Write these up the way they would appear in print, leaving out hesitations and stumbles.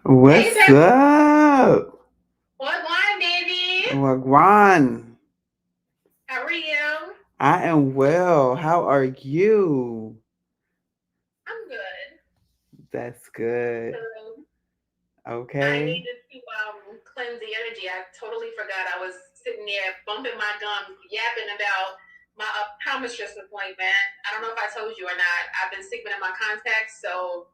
Hey, What's baby. up? What line, baby? Wagwan. How are you? I am well. How are you? I'm good. That's good. So I Okay. needed to cleanse the energy. I totally forgot. I was sitting there bumping my gums, yapping about my optometrist appointment. I don't know if I told you or not. I've been sleeping in my contacts, so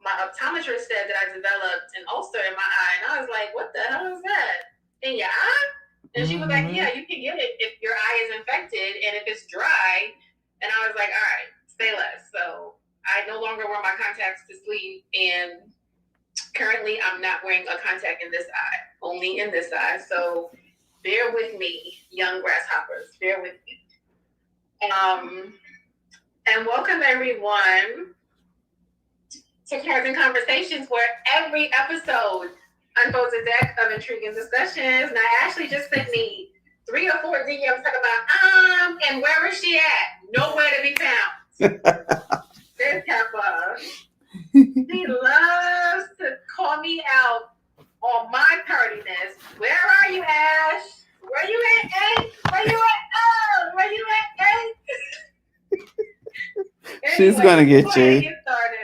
my optometrist said that I developed an ulcer in my eye, and I was like, "What the hell is that in your eye?" And she was like, Mm-hmm. "Yeah, you can get it if your eye is infected and if it's dry." And I was like, "All right, say less." So I no longer wear my contacts to sleep, and currently I'm not wearing a contact in this eye, only in this eye. So bear with me, young grasshoppers. Bear with me. Um, and welcome everyone to Cards and Conversations, where every episode unfolds a deck of intriguing discussions. Now, Ashley just sent me 3 or 4 DMs talking about, and where is she at? Nowhere to be found. This Peppa, he loves to call me out on my tardiness. Where are you, Ash? Where you at, A? Where you at, O? Where you at, A? She's Anyway, gonna let's go get ahead and you. get started.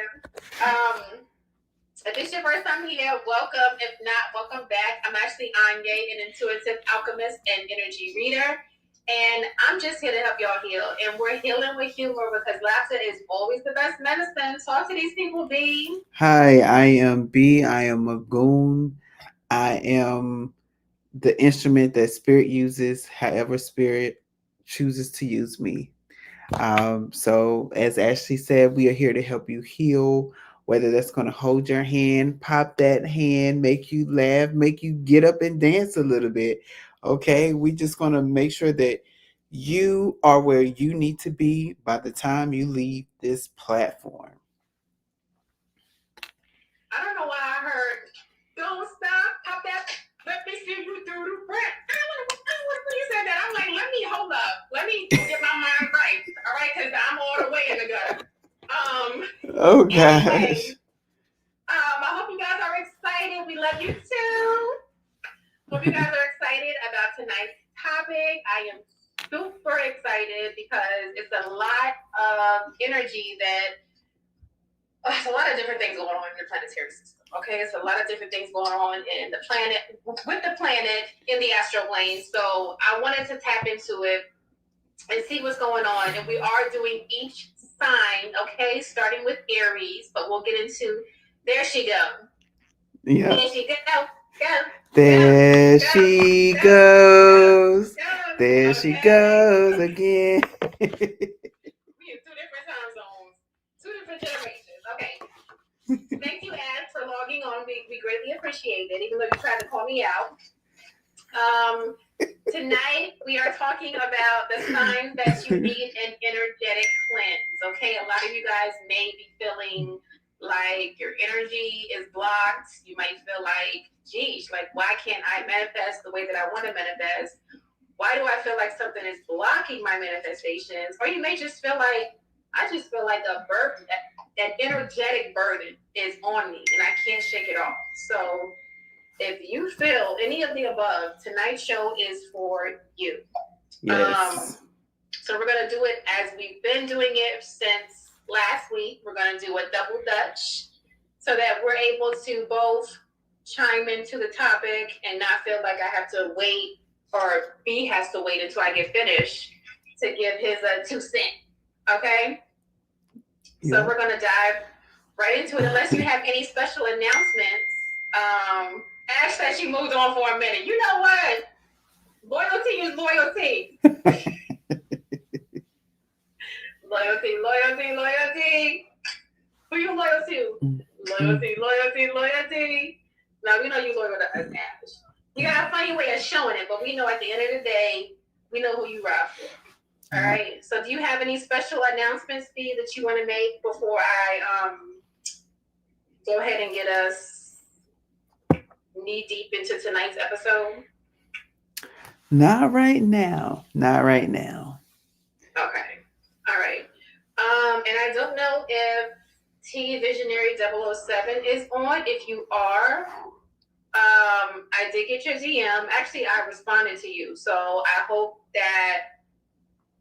If this is your first time here, welcome. If not, welcome back. I'm actually Anya, an intuitive alchemist and energy reader. And I'm just here to help y'all heal. And we're healing with humor because laughter is always the best medicine. Talk to these people, B. Hi, I am B. I am a goon. I am the instrument that spirit uses, however spirit chooses to use me. So, as Ashley said, we are here to help you heal, whether that's going to hold your hand, pop that hand, make you laugh, make you get up and dance a little bit. Okay, we just going to make sure that you are where you need to be by the time you leave this platform. I don't know why I heard, don't stop, pop that, let me see you do the rap. I don't know when you said that. I'm like, let me hold up. Let me get my mind right. All right, because I'm all the way in the gutter. Oh, gosh. Anyway, I hope you guys are excited. We love you too. Hope you guys are excited about tonight's topic. I am super excited because it's a lot of energy that there's a lot of different things going on in the planetary system. Okay, it's a lot of different things going on in the planet with the planet in the astral plane. So I wanted to tap into it and see what's going on. And we are doing each sign, okay, starting with Aries, but we'll get into there she go. Yeah. There she go. Go. Go. There Go. she Go. Go. goes. There Go. she Okay. goes again. We in 2 different time zones, 2 different generations. Okay. Thank you, Ed, for logging on. We greatly appreciate it, even though you tried to call me out. Tonight, we are talking about the signs that you need an energetic cleanse. Okay, a lot of you guys may be feeling like your energy is blocked. You might feel like, geez, like, why can't I manifest the way that I want to manifest? Why do I feel like something is blocking my manifestations? Or you may just feel like, I just feel like a burden, an energetic burden is on me and I can't shake it off. So if you feel any of the above, tonight's show is for you. Yes. So we're going to do it as we've been doing it since last week. We're going to do a double Dutch so that we're able to both chime into the topic and not feel like I have to wait or B has to wait until I get finished to give his 2 cents. Okay? So we're going to dive right into it unless you have any special announcements. Ash said she moved on for a minute. You know what? Loyalty is loyalty. Loyalty. Who you loyal to? Loyalty. Now we know you loyal to us, Ash. You got a funny way of showing it, but we know at the end of the day, we know who you ride for. All right. So, do you have any special announcements, Steve, that you want to make before I go ahead and get us knee deep into tonight's episode? Not right now. Not right now. Okay. All right. And I don't know if T Visionary 007 is on. If you are, I did get your DM. Actually, I responded to you. So I hope that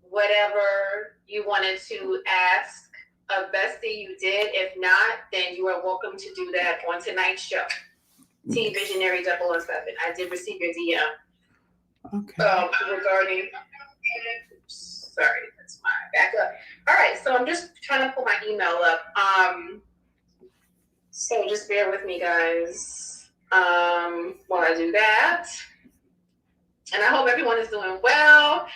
whatever you wanted to ask of Bestie, you did. If not, then you are welcome to do that on tonight's show. T Visionary 007. I did receive your DM. Okay. Regarding. Sorry, that's my backup. All right, so I'm just trying to pull my email up. So just bear with me, guys, while I do that. And I hope everyone is doing well.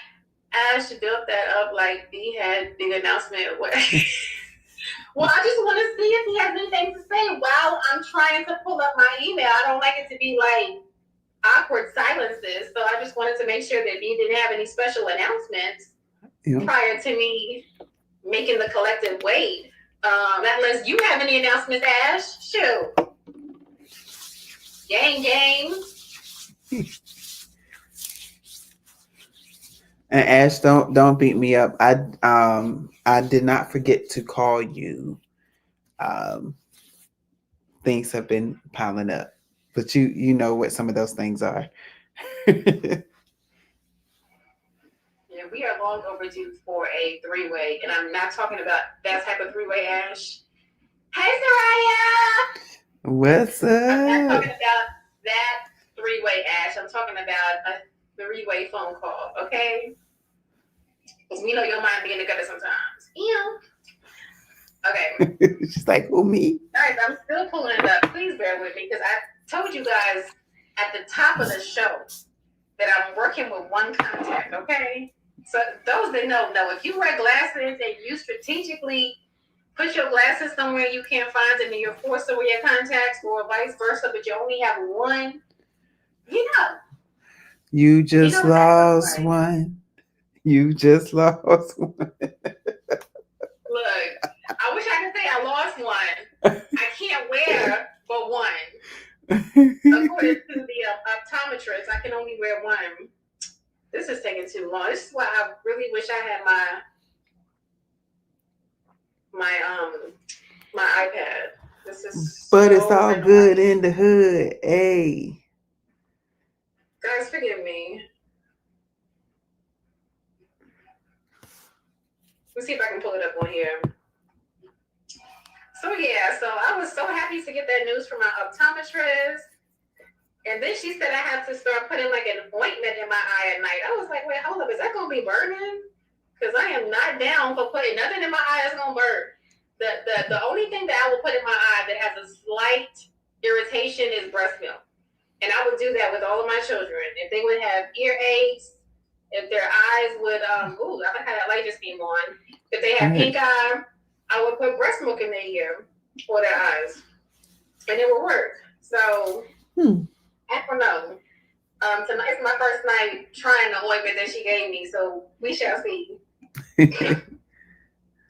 Ash built that up like B had big announcement. Well, I just want to see if he has anything to say while I'm trying to pull up my email. I don't like it to be like awkward silences. So I just wanted to make sure that B didn't have any special announcements prior to me making the collective wait. Unless you have any announcements, Ash. Shoot. Gang. And Ash, don't beat me up. I did not forget to call you. Things have been piling up, but you know what some of those things are. Yeah, we are long overdue for a three-way, and I'm not talking about that type of three-way, Ash. Hey, Soraya! What's up? I'm not talking about that three-way, Ash. I'm talking about a three-way phone call, okay? Because we know your mind being together sometimes. Okay. She's like, who, me? All right, I'm still pulling it up. Please bear with me, because I told you guys at the top of the show that I'm working with one contact, okay? So those that know, if you wear glasses and you strategically put your glasses somewhere you can't find them and you're forced to wear your contacts or vice versa, but you only have one, You just lost one. You just lost one. Look, I wish I could say I lost one. I can't wear but one. According to the optometrist, I can only wear one. This is taking too long. This is why I really wish I had my iPad. This is but so it's all annoying. Good in the hood. Hey. Guys, forgive me. Let's see if I can pull it up on here. So I was so happy to get that news from my optometrist. And then she said I have to start putting like an ointment in my eye at night. I was like, wait, hold up, is that gonna be burning? Because I am not down for putting nothing in my eye that's gonna burn. The only thing that I will put in my eye that has a slight irritation is breast milk. And I would do that with all of my children. If they would have earaches, if their eyes would I like how that light just came on. If they have pink eye, I would put breast milk in their ear or their eyes. And it would work. So I don't know. Tonight's my first night trying the ointment that she gave me, so we shall see.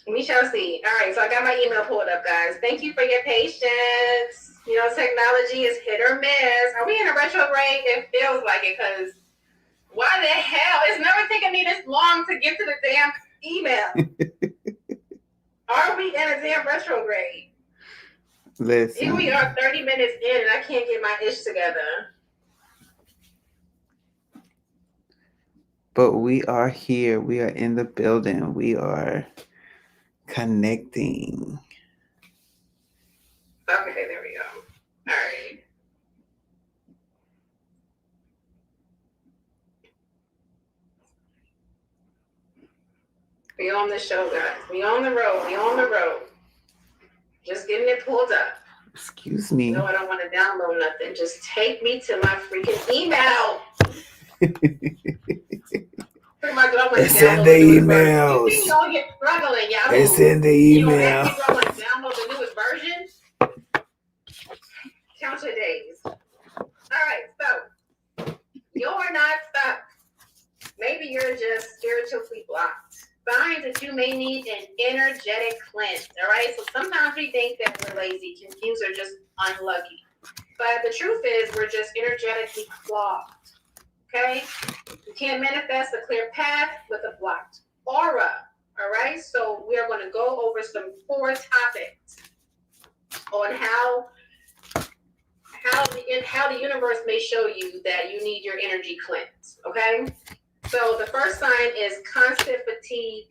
We shall see. All right, so I got my email pulled up, guys. Thank you for your patience. You know, technology is hit or miss. Are we in a retrograde? It feels like it, because why the hell? It's never taken me this long to get to the damn email. Are we in a damn retrograde? Listen. Here we are 30 minutes in and I can't get my ish together. But we are here. We are in the building. We are connecting. Okay, there we go. All right. We on the show, guys. We on the road. We on the road. Just getting it pulled up. Excuse me. No, I don't want to download nothing. Just take me to my freaking email. It's in the emails. You all get struggling, y'all. It's in the email. You don't have to go and download the newest version. Count your days. All right, so you're not stuck. Maybe you're just spiritually blocked. Signs that you may need an energetic cleanse. All right, so sometimes we think that we're lazy, confused, or just unlucky. But the truth is, we're just energetically clogged. Okay? You can't manifest a clear path with a blocked aura. All right? So we are going to go over some 4 topics on how the universe may show you that you need your energy cleansed. Okay, so the first sign is constant fatigue,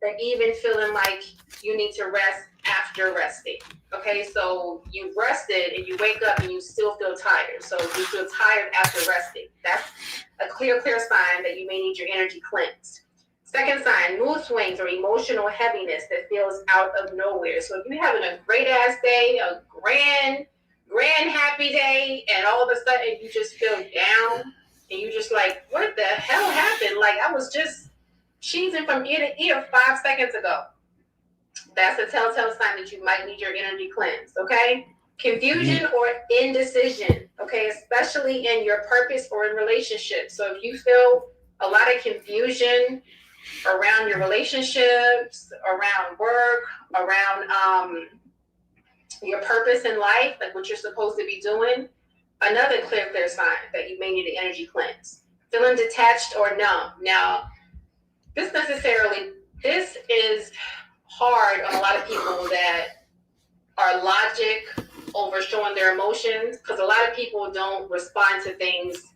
and even feeling like you need to rest after resting. Okay, so you've rested and you wake up and you still feel tired. So you feel tired after resting. That's a clear sign that you may need your energy cleansed. Second sign, mood swings or emotional heaviness that feels out of nowhere. So if you're having a great ass day, a grand happy day, and all of a sudden you just feel down and you just like, what the hell happened? Like I was just cheesing from ear to ear 5 seconds ago. That's a telltale sign that you might need your energy cleansed, okay? Confusion or indecision, okay, especially in your purpose or in relationships. So if you feel a lot of confusion around your relationships, around work, around your purpose in life, like what you're supposed to be doing, another clear sign that you may need an energy cleanse. Feeling detached or numb. Now, this is hard on a lot of people that are logic over showing their emotions, because a lot of people don't respond to things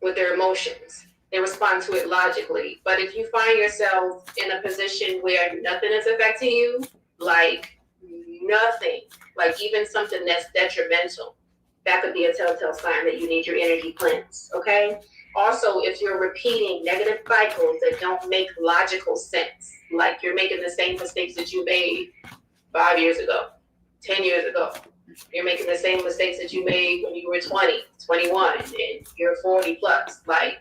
with their emotions. They respond to it logically. But if you find yourself in a position where nothing is affecting you, like nothing, like even something that's detrimental, that could be a telltale sign that you need your energy cleanse, okay? Also, if you're repeating negative cycles that don't make logical sense, like you're making the same mistakes that you made 5 years ago, 10 years ago, you're making the same mistakes that you made when you were 20, 21, and you're 40 plus, like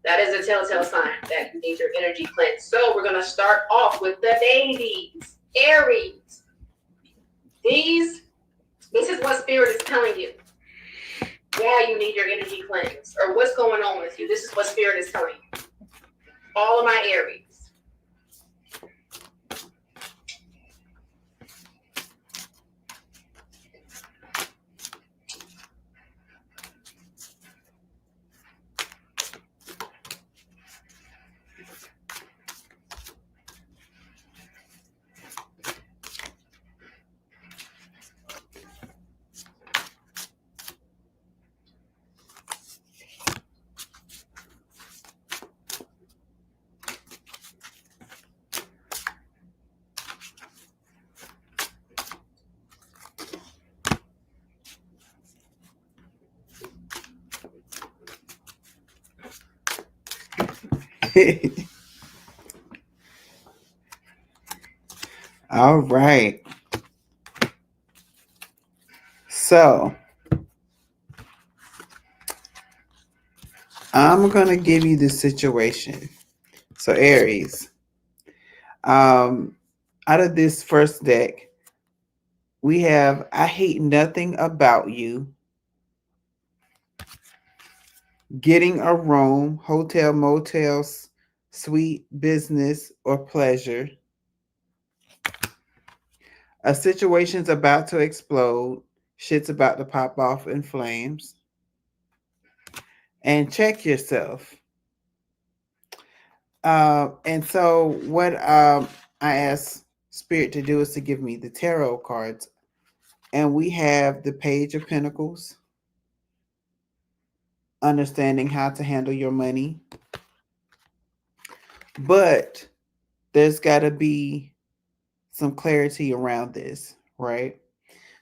that is a telltale sign that you need your energy cleanse. So we're gonna start off with the babies, Aries. This is what Spirit is telling you. Yeah, you need your energy cleanse, or what's going on with you. This is what Spirit is telling you. All of my Aries. All right. So I'm gonna give you the situation. So Aries, out of this first deck, we have I hate nothing about you, getting a room, hotel, motels, suite, business, or pleasure. A situation's about to explode, shit's about to pop off in flames. And check yourself. And so what I asked Spirit to do is to give me the tarot cards. And we have the Page of Pentacles, understanding how to handle your money. But there's got to be some clarity around this, right?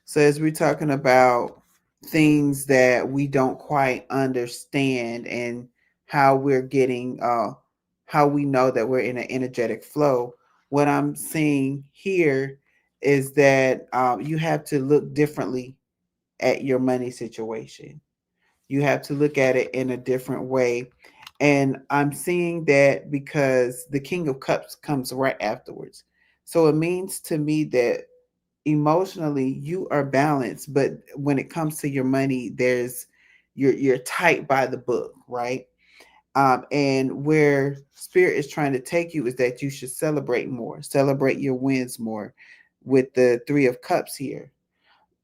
So as we're talking about things that we don't quite understand and how we're getting, how we know that we're in an energetic flow, what I'm seeing here is that you have to look differently at your money situation. You have to look at it in a different way. And I'm seeing that because the King of Cups comes right afterwards. So it means to me that emotionally you are balanced, but when it comes to your money, there's you're tight by the book, right? And where Spirit is trying to take you is that you should celebrate more, celebrate your wins more with the Three of Cups here.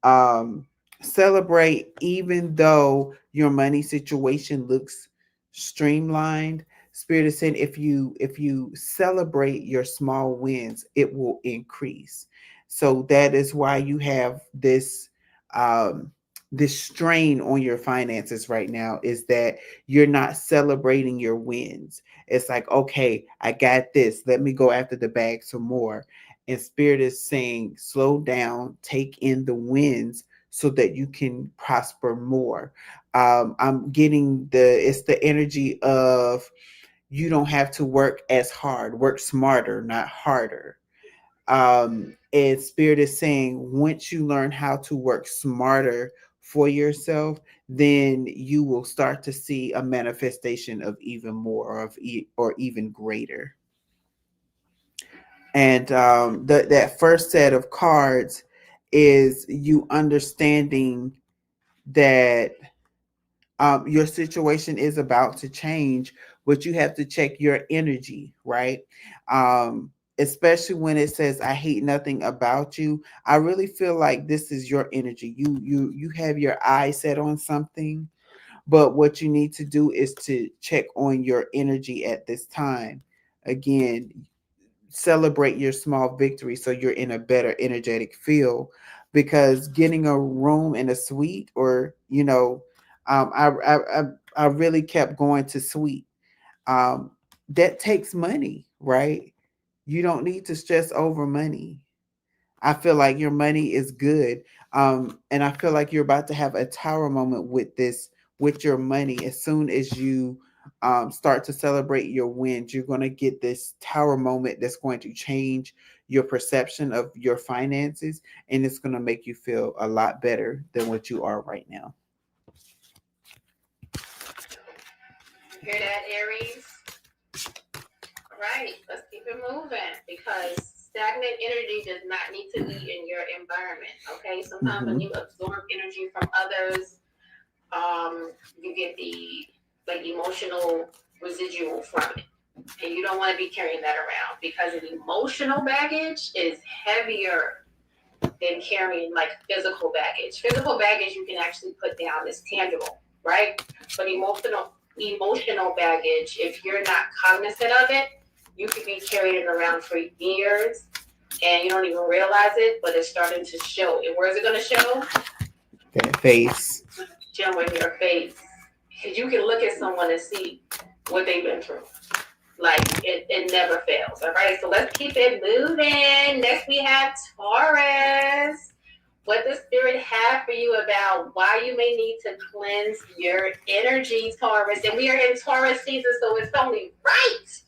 um Celebrate even though your money situation looks streamlined. Spirit is saying if you celebrate your small wins, it will increase. So that is why you have um, this strain on your finances right now, is that you're not celebrating your wins. It's like, okay, I got this. Let me go after the bag some more. And Spirit is saying, slow down, take in the wins so that you can prosper more. I'm getting it's the energy of you don't have to work as hard, work smarter, not harder. And Spirit is saying, once you learn how to work smarter for yourself, then you will start to see a manifestation of even more, or even greater. And that first set of cards is you understanding that your situation is about to change, but you have to check your energy, right? Especially when it says, "I hate nothing about you." I really feel like this is your energy. You have your eye set on something, but what you need to do is to check on your energy at this time. Again, celebrate your small victory so you're in a better energetic feel, because getting a room in a suite, or um, I, I I I really kept going to suite. um, that takes money, right? You don't need to stress over money. I feel like your money is good. And I feel like you're about to have a tower moment with with your money. As soon as you start to celebrate your wins, you're going to get this tower moment that's going to change your perception of your finances, and it's going to make you feel a lot better than what you are right now. Hear that, Aries? All right, let's keep it moving, because stagnant energy does not need to be in your environment. Okay, sometimes when Mm-hmm. you absorb energy from others, you get the like emotional residual from it. And you don't want to be carrying that around, because an emotional baggage is heavier than carrying like physical baggage. Physical baggage you can actually put down as tangible, right? But emotional baggage, if you're not cognizant of it, you could be carrying it around for years and you don't even realize it, but it's starting to show. And where's it going to show? That face. Show in your face. Because you can look at someone and see what they've been through. Like it never fails. All right, so let's keep it moving. Next we have Taurus. What does Spirit have for you about why you may need to cleanse your energy, Taurus? And we are in Taurus season, so it's only right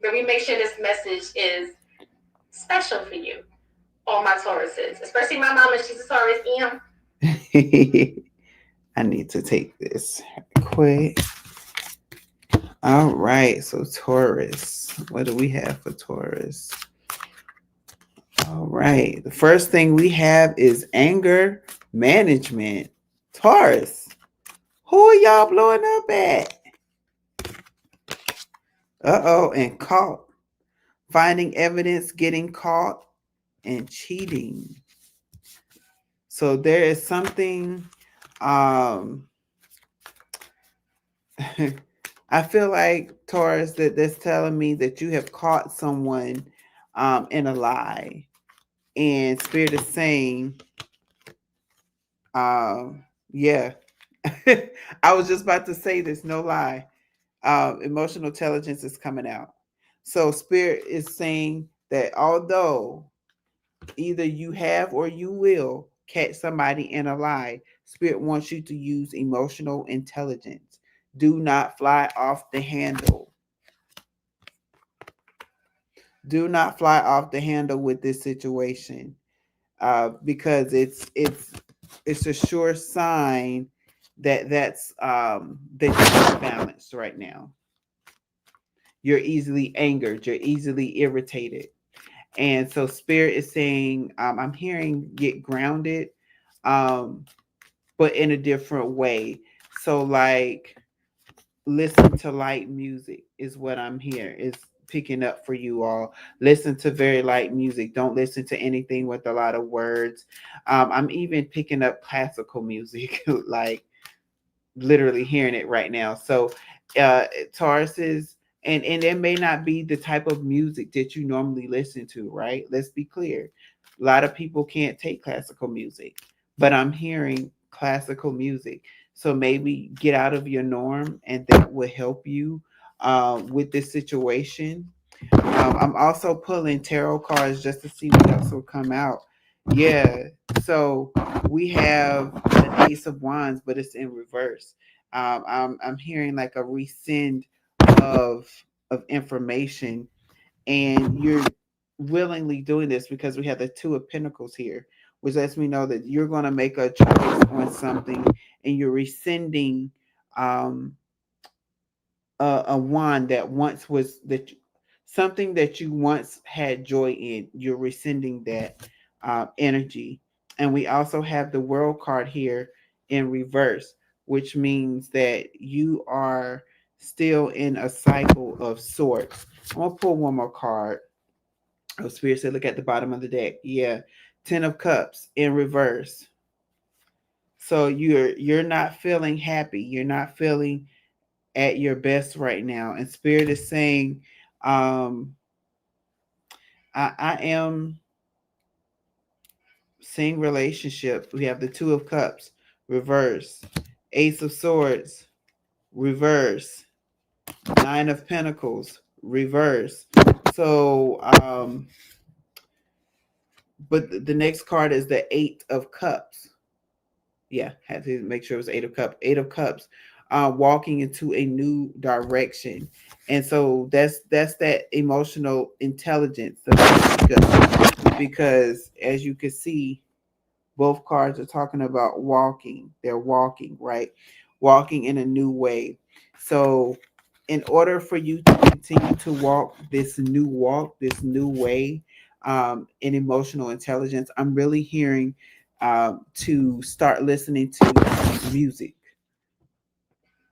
that we make sure this message is special for you, all my Tauruses, especially my mama. She's a Taurus. I need to take this quick. All right, so Taurus. What do we have for Taurus? All right, the first thing we have is anger management. Taurus, who are y'all blowing up at? Uh-oh, and caught. Finding evidence, getting caught, and cheating. So there is something, um I feel like, Taurus, that's telling me that you have caught someone in a lie. And Spirit is saying, yeah. I was just about to say this, no lie. Emotional intelligence is coming out. So Spirit is saying that although either you have or you will catch somebody in a lie, Spirit wants you to use emotional intelligence. Do not fly off the handle. Do not fly off the handle with this situation, because it's a sure sign that you're balanced right now. You're easily angered. You're easily irritated. And so Spirit is saying, I'm hearing get grounded, um, but in a different way. So like, listen to light music is what I'm hearing. Is picking up for you all. Listen to very light music. Don't listen to anything with a lot of words. I'm even picking up classical music, like literally hearing it right now. So Tauruses, and it may not be the type of music that you normally listen to, right? Let's be clear. A lot of people can't take classical music, but I'm hearing classical music. So maybe get out of your norm, and that will help you with this situation. I'm also pulling tarot cards just to see what else will come out. Yeah, so we have an Ace of Wands, but it's in reverse. I'm hearing like a rescind of information, and you're willingly doing this because we have the Two of Pentacles here, which lets me know that you're going to make a choice on something, and you're rescinding um, a wand that once was that something that you once had joy in. You're rescinding that energy. And we also have the World card here in reverse, which means that you are still in a cycle of sorts. I'm gonna pull one more card. Oh, Spirit said, look at the bottom of the deck. Yeah, Ten of Cups in reverse. So you're not feeling happy. You're not feeling at your best right now. And Spirit is saying, um, I am seeing relationship. We have the Two of Cups, reverse, Ace of Swords, reverse, Nine of Pentacles, reverse. So, but the next card is the Eight of Cups. Yeah, had to make sure it was Eight of Cups. Eight of Cups, walking into a new direction, and so that's that emotional intelligence because as you can see, both cards are talking about walking. They're walking, right? Walking in a new way. So, in order for you to continue to walk this new way in emotional intelligence, I'm really hearing to start listening to music.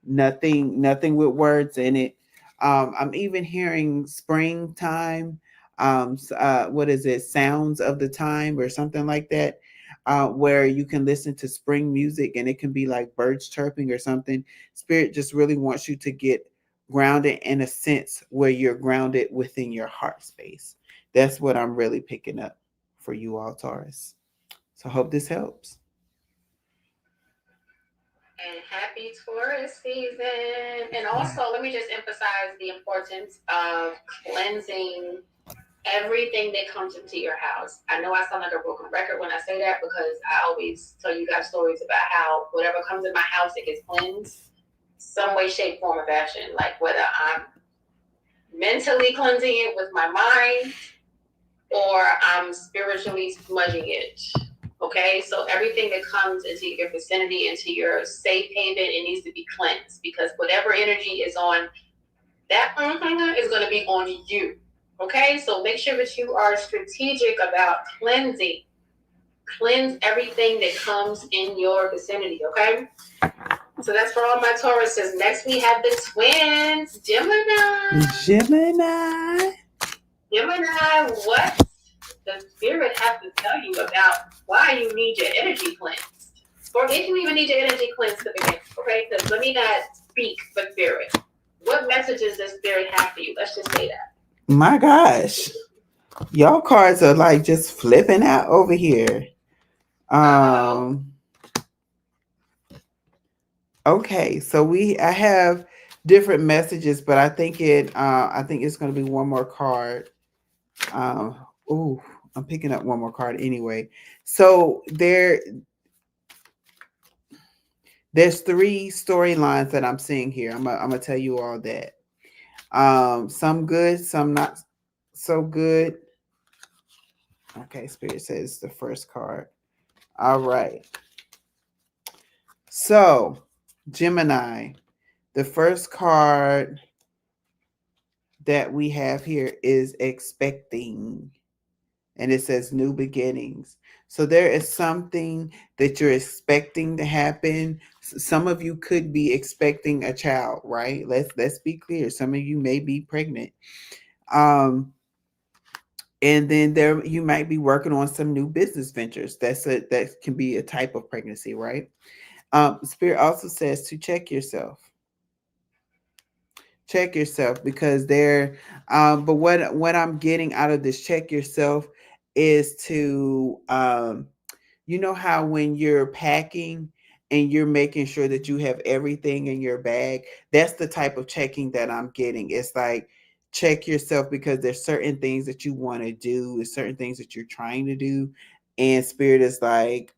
Nothing with words in it. I'm even hearing springtime. What is it? Sounds of the time or something like that, where you can listen to spring music and it can be like birds chirping or something. Spirit just really wants you to get grounded in a sense where you're grounded within your heart space. That's what I'm really picking up for you all, Taurus. So I hope this helps. And happy Taurus season. And also, let me just emphasize the importance of cleansing everything that comes into your house. I know I sound like a broken record when I say that because I always tell you guys stories about how whatever comes in my house, it gets cleansed some way, shape, form, or fashion. Like whether I'm mentally cleansing it with my mind or I'm spiritually smudging it. Okay, so everything that comes into your vicinity, into your safe haven, it needs to be cleansed because whatever energy is on that is going to be on you. Okay, so make sure that you are strategic about cleansing. Cleanse everything that comes in your vicinity. Okay, so that's for all my Tauruses. Next, we have the twins, Gemini. Gemini, what the spirit has to tell you about why you need your energy cleansed, or if you even need your energy cleansed to begin. Okay, because let me not speak for spirit. What messages does spirit have for you? Let's just say that. My gosh, y'all cards are like just flipping out over here. Okay, so I have different messages, but I think it's going to be one more card. Oh, I'm picking up one more card anyway. So there's three storylines that I'm seeing here. I'm gonna tell you all that. Some good, some not so good. Okay, Spirit says the first card. All right. So, Gemini, the first card that we have here is expecting, and it says new beginnings. So there is something that you're expecting to happen. Some of you could be expecting a child, right? Let's be clear. Some of you may be pregnant. And then there you might be working on some new business ventures. That can be a type of pregnancy, right? Spirit also says to check yourself. Check yourself because they're but what I'm getting out of this check yourself is to you know how when you're packing and you're making sure that you have everything in your bag, that's the type of checking that I'm getting. It's like check yourself because there's certain things that you want to do, there's certain things that you're trying to do, and spirit is like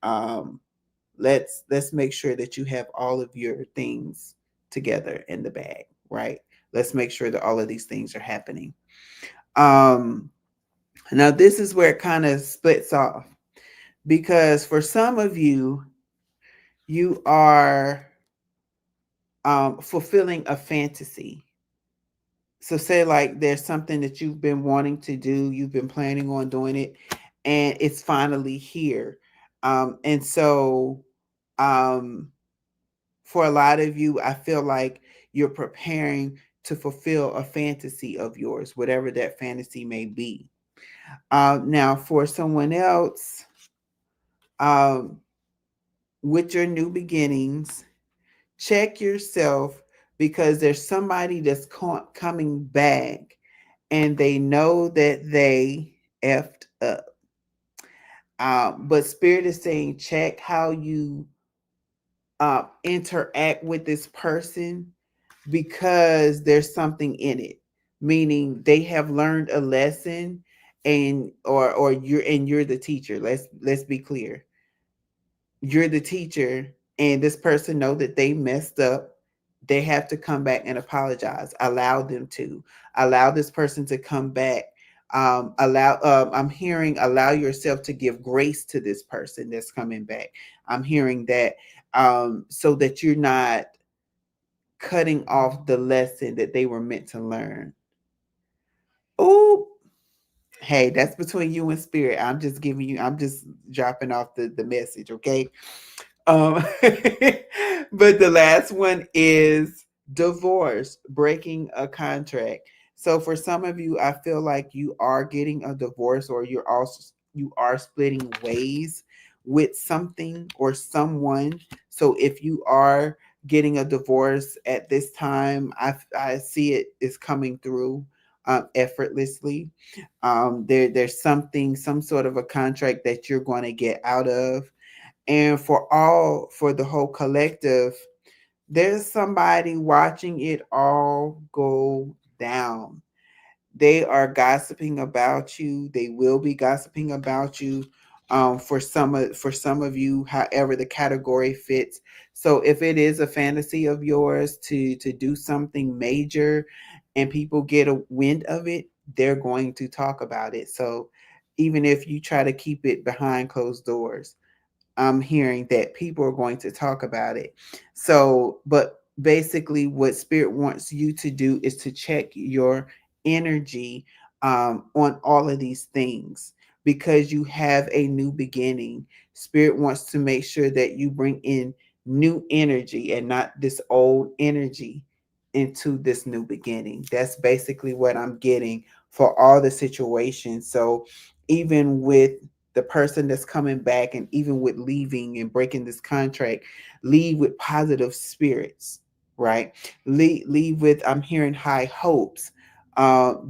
let's make sure that you have all of your things together in the bag, right? Let's make sure that all of these things are happening. um Now this is where it kind of splits off because for some of you, you are fulfilling a fantasy. So say like there's something that you've been wanting to do, you've been planning on doing it, and it's finally here. And so um, for a lot of you, I feel like you're preparing to fulfill a fantasy of yours, whatever that fantasy may be. Now, for someone else, um, with your new beginnings, check yourself because there's somebody that's coming back and they know that they effed up. But Spirit is saying, check how you interact with this person because there's something in it, meaning they have learned a lesson, and or you're the teacher. Let's be clear, you're the teacher and this person know that they messed up. They have to come back and apologize. Allow them to allow this person to come back. I'm hearing allow yourself to give grace to this person that's coming back. I'm hearing that so that you're not cutting off the lesson that they were meant to learn. Oh, hey, that's between you and spirit. I'm just dropping off the message, okay? Um, but the last one is divorce, breaking a contract. So for some of you, I feel like you are getting a divorce, or you are splitting ways with something or someone. So if you are getting a divorce at this time, I see it is coming through effortlessly. There's some sort of a contract that you're going to get out of, and for the whole collective, there's somebody watching it all go down. They are gossiping about you. They will be gossiping about you. For some of you, however the category fits. So if it is a fantasy of yours to do something major, and people get a wind of it, they're going to talk about it. So even if you try to keep it behind closed doors, I'm hearing that people are going to talk about it. So, but basically, what Spirit wants you to do is to check your energy on all of these things because you have a new beginning. Spirit wants to make sure that you bring in new energy and not this old energy into this new beginning. That's basically what I'm getting for all the situations. So, even with the person that's coming back, and even with leaving and breaking this contract, leave with positive spirits, right? Leave with, I'm hearing high hopes,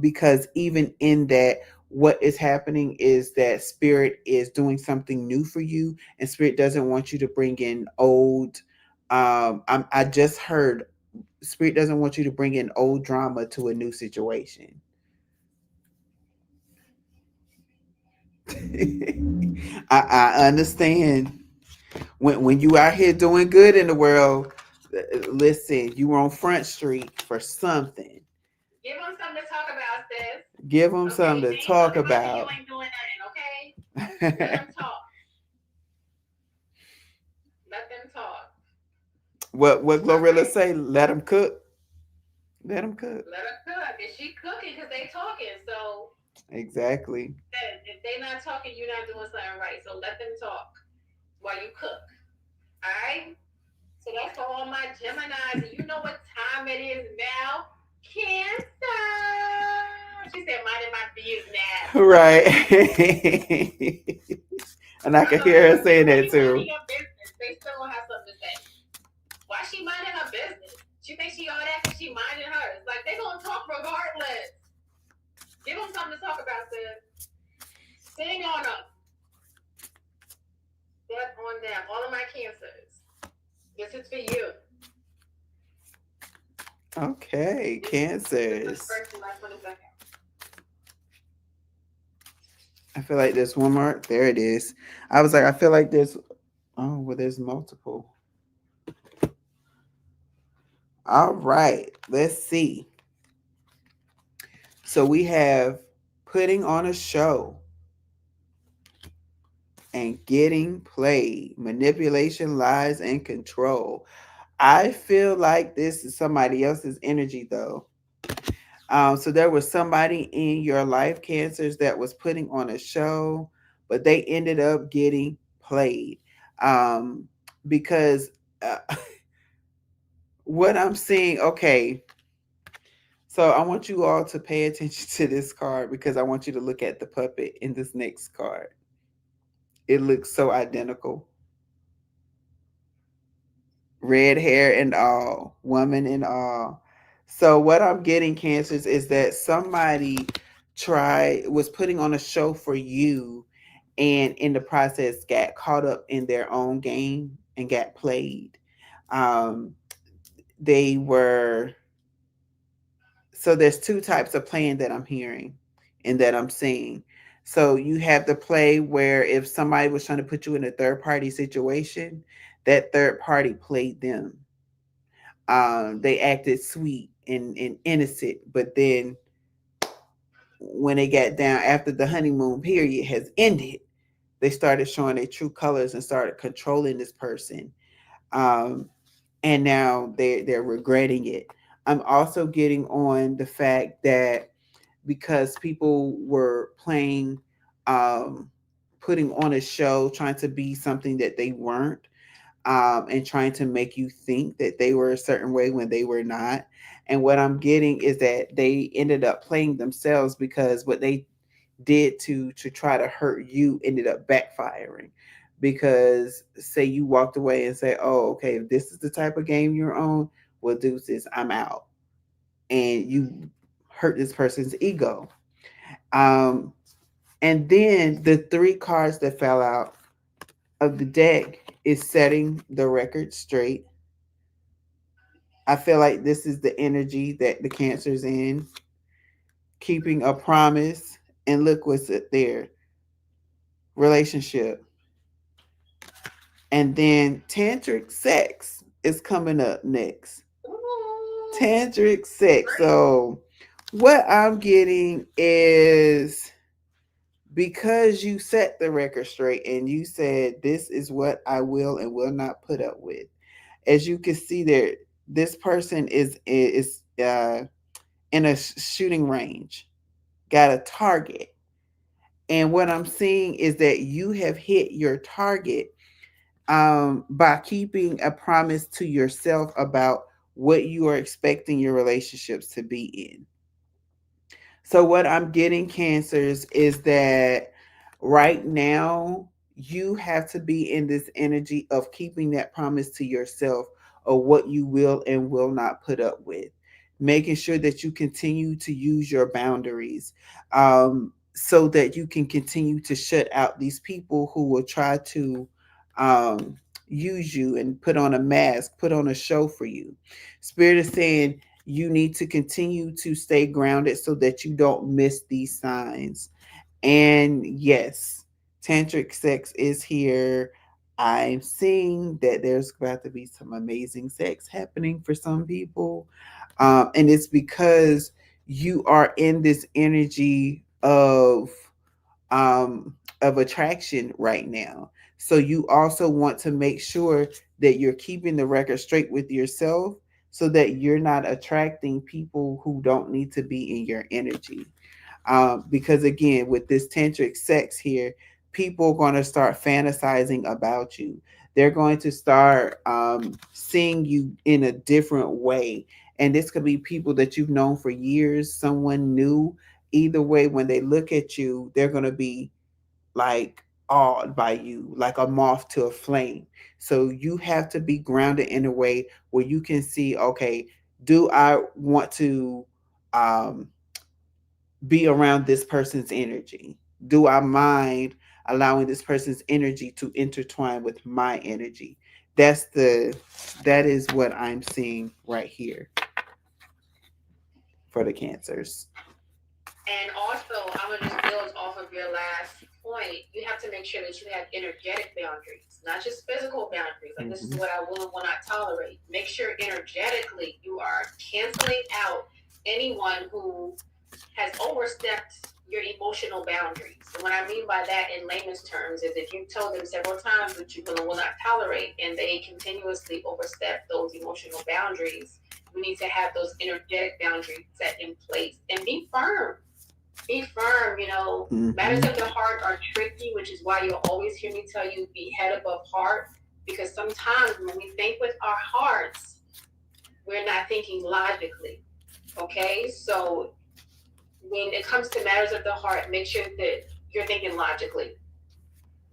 because even in that, what is happening is that spirit is doing something new for you, and spirit doesn't want you to bring in old. I just heard spirit doesn't want you to bring in old drama to a new situation. I understand when you out here doing good in the world. Listen, you were on Front Street for something. Give them something to talk about, sis. Give them Okay, something to they ain't talk talking about about. you ain't doing nothing, okay? Let them talk. Let them talk. What All Glorilla right. say? Let them cook. Let them cook. Let her cook. And she cooking because they talking. So Exactly. if they not talking, you're not doing something right. So let them talk while you cook. All right? So that's for all my Geminis. And you know what time it is now? Cancer. She said, minding my business. Right. And I I can know hear they her gonna say, saying why that you minding too. your business? They still gonna have something to say. Why she minding her business? She thinks she all that because she minding hers. Like, they gonna talk regardless. Give them something to talk about, sis. Sing on them. Step on them. All of my cancers. This is for you. Okay, Cancers. First and last one is second. I feel like there's one more. There it is. I was like, I feel like there's. Oh, well, there's multiple. All right, let's see. So we have putting on a show and getting played, manipulation, lies, and control. I feel like this is somebody else's energy, though. So there was somebody in your life, Cancers, that was putting on a show, but they ended up getting played because uh, what I'm seeing. Okay, so I want you all to pay attention to this card because I want you to look at the puppet in this next card. It looks so identical. Red hair and all, woman and all. So what I'm getting, Cancers, is that somebody was putting on a show for you, and in the process got caught up in their own game and got played. Um, they were so there's two types of playing that I'm hearing and that I'm seeing. So you have the play where if somebody was trying to put you in a third party situation, that third party played them. They acted sweet and innocent, but then when they got down after the honeymoon period has ended, they started showing their true colors and started controlling this person. Um, and now they're regretting it. I'm also getting on the fact that because people were playing, um, putting on a show, trying to be something that they weren't, and trying to make you think that they were a certain way when they were not. And what I'm getting is that they ended up playing themselves because what they did to try to hurt you ended up backfiring. Because say you walked away and say, "Oh, okay, if this is the type of game you're on, well, deuces, I'm out," and you hurt this person's ego. Um, and then the three cards that fell out of the deck is setting the record straight. I feel like this is the energy that the Cancer's in, keeping a promise, and look what's it there, relationship. And then tantric sex is coming up next. Tantric sex. So what I'm getting is because you set the record straight and you said this is what I will and will not put up with. As you can see there, this person is in a shooting range, got a target. And what I'm seeing is that you have hit your target by keeping a promise to yourself about what you are expecting your relationships to be in. So, what I'm getting, Cancers, is that right now you have to be in this energy of keeping that promise to yourself of what you will and will not put up with, making sure that you continue to use your boundaries, so that you can continue to shut out these people who will try to um, use you and put on a mask, put on a show for you. Spirit is saying, you need to continue to stay grounded so that you don't miss these signs. And yes, tantric sex is here. I'm seeing that there's about to be some amazing sex happening for some people. And it's because you are in this energy of attraction right now. So you also want to make sure that you're keeping the record straight with yourself so that you're not attracting people who don't need to be in your energy. Because again, with this tantric sex here, people are going to start fantasizing about you. They're going to start seeing you in a different way. And this could be people that you've known for years, someone new. Either way, when they look at you, they're going to be like awed by you, like a moth to a flame. So you have to be grounded in a way where you can see, okay, do I want to um, be around this person's energy? Do I mind allowing this person's energy to intertwine with my energy? That is what I'm seeing right here for the cancers. And also, I'm gonna just build off of your last point. You have to make sure that you have energetic boundaries, not just physical boundaries. Like, this is Mm-hmm. what I will and will not tolerate. Make sure energetically you are canceling out anyone who has overstepped your emotional boundaries. And what I mean by that in layman's terms is if you've told them several times that you will and will not tolerate and they continuously overstep those emotional boundaries, you need to have those energetic boundaries set in place and be firm. Be firm. Matters Mm-hmm. of the heart are tricky, which is why you'll always hear me tell you be head above heart. Because sometimes when we think with our hearts, we're not thinking logically. Okay? So when it comes to matters of the heart, make sure that you're thinking logically.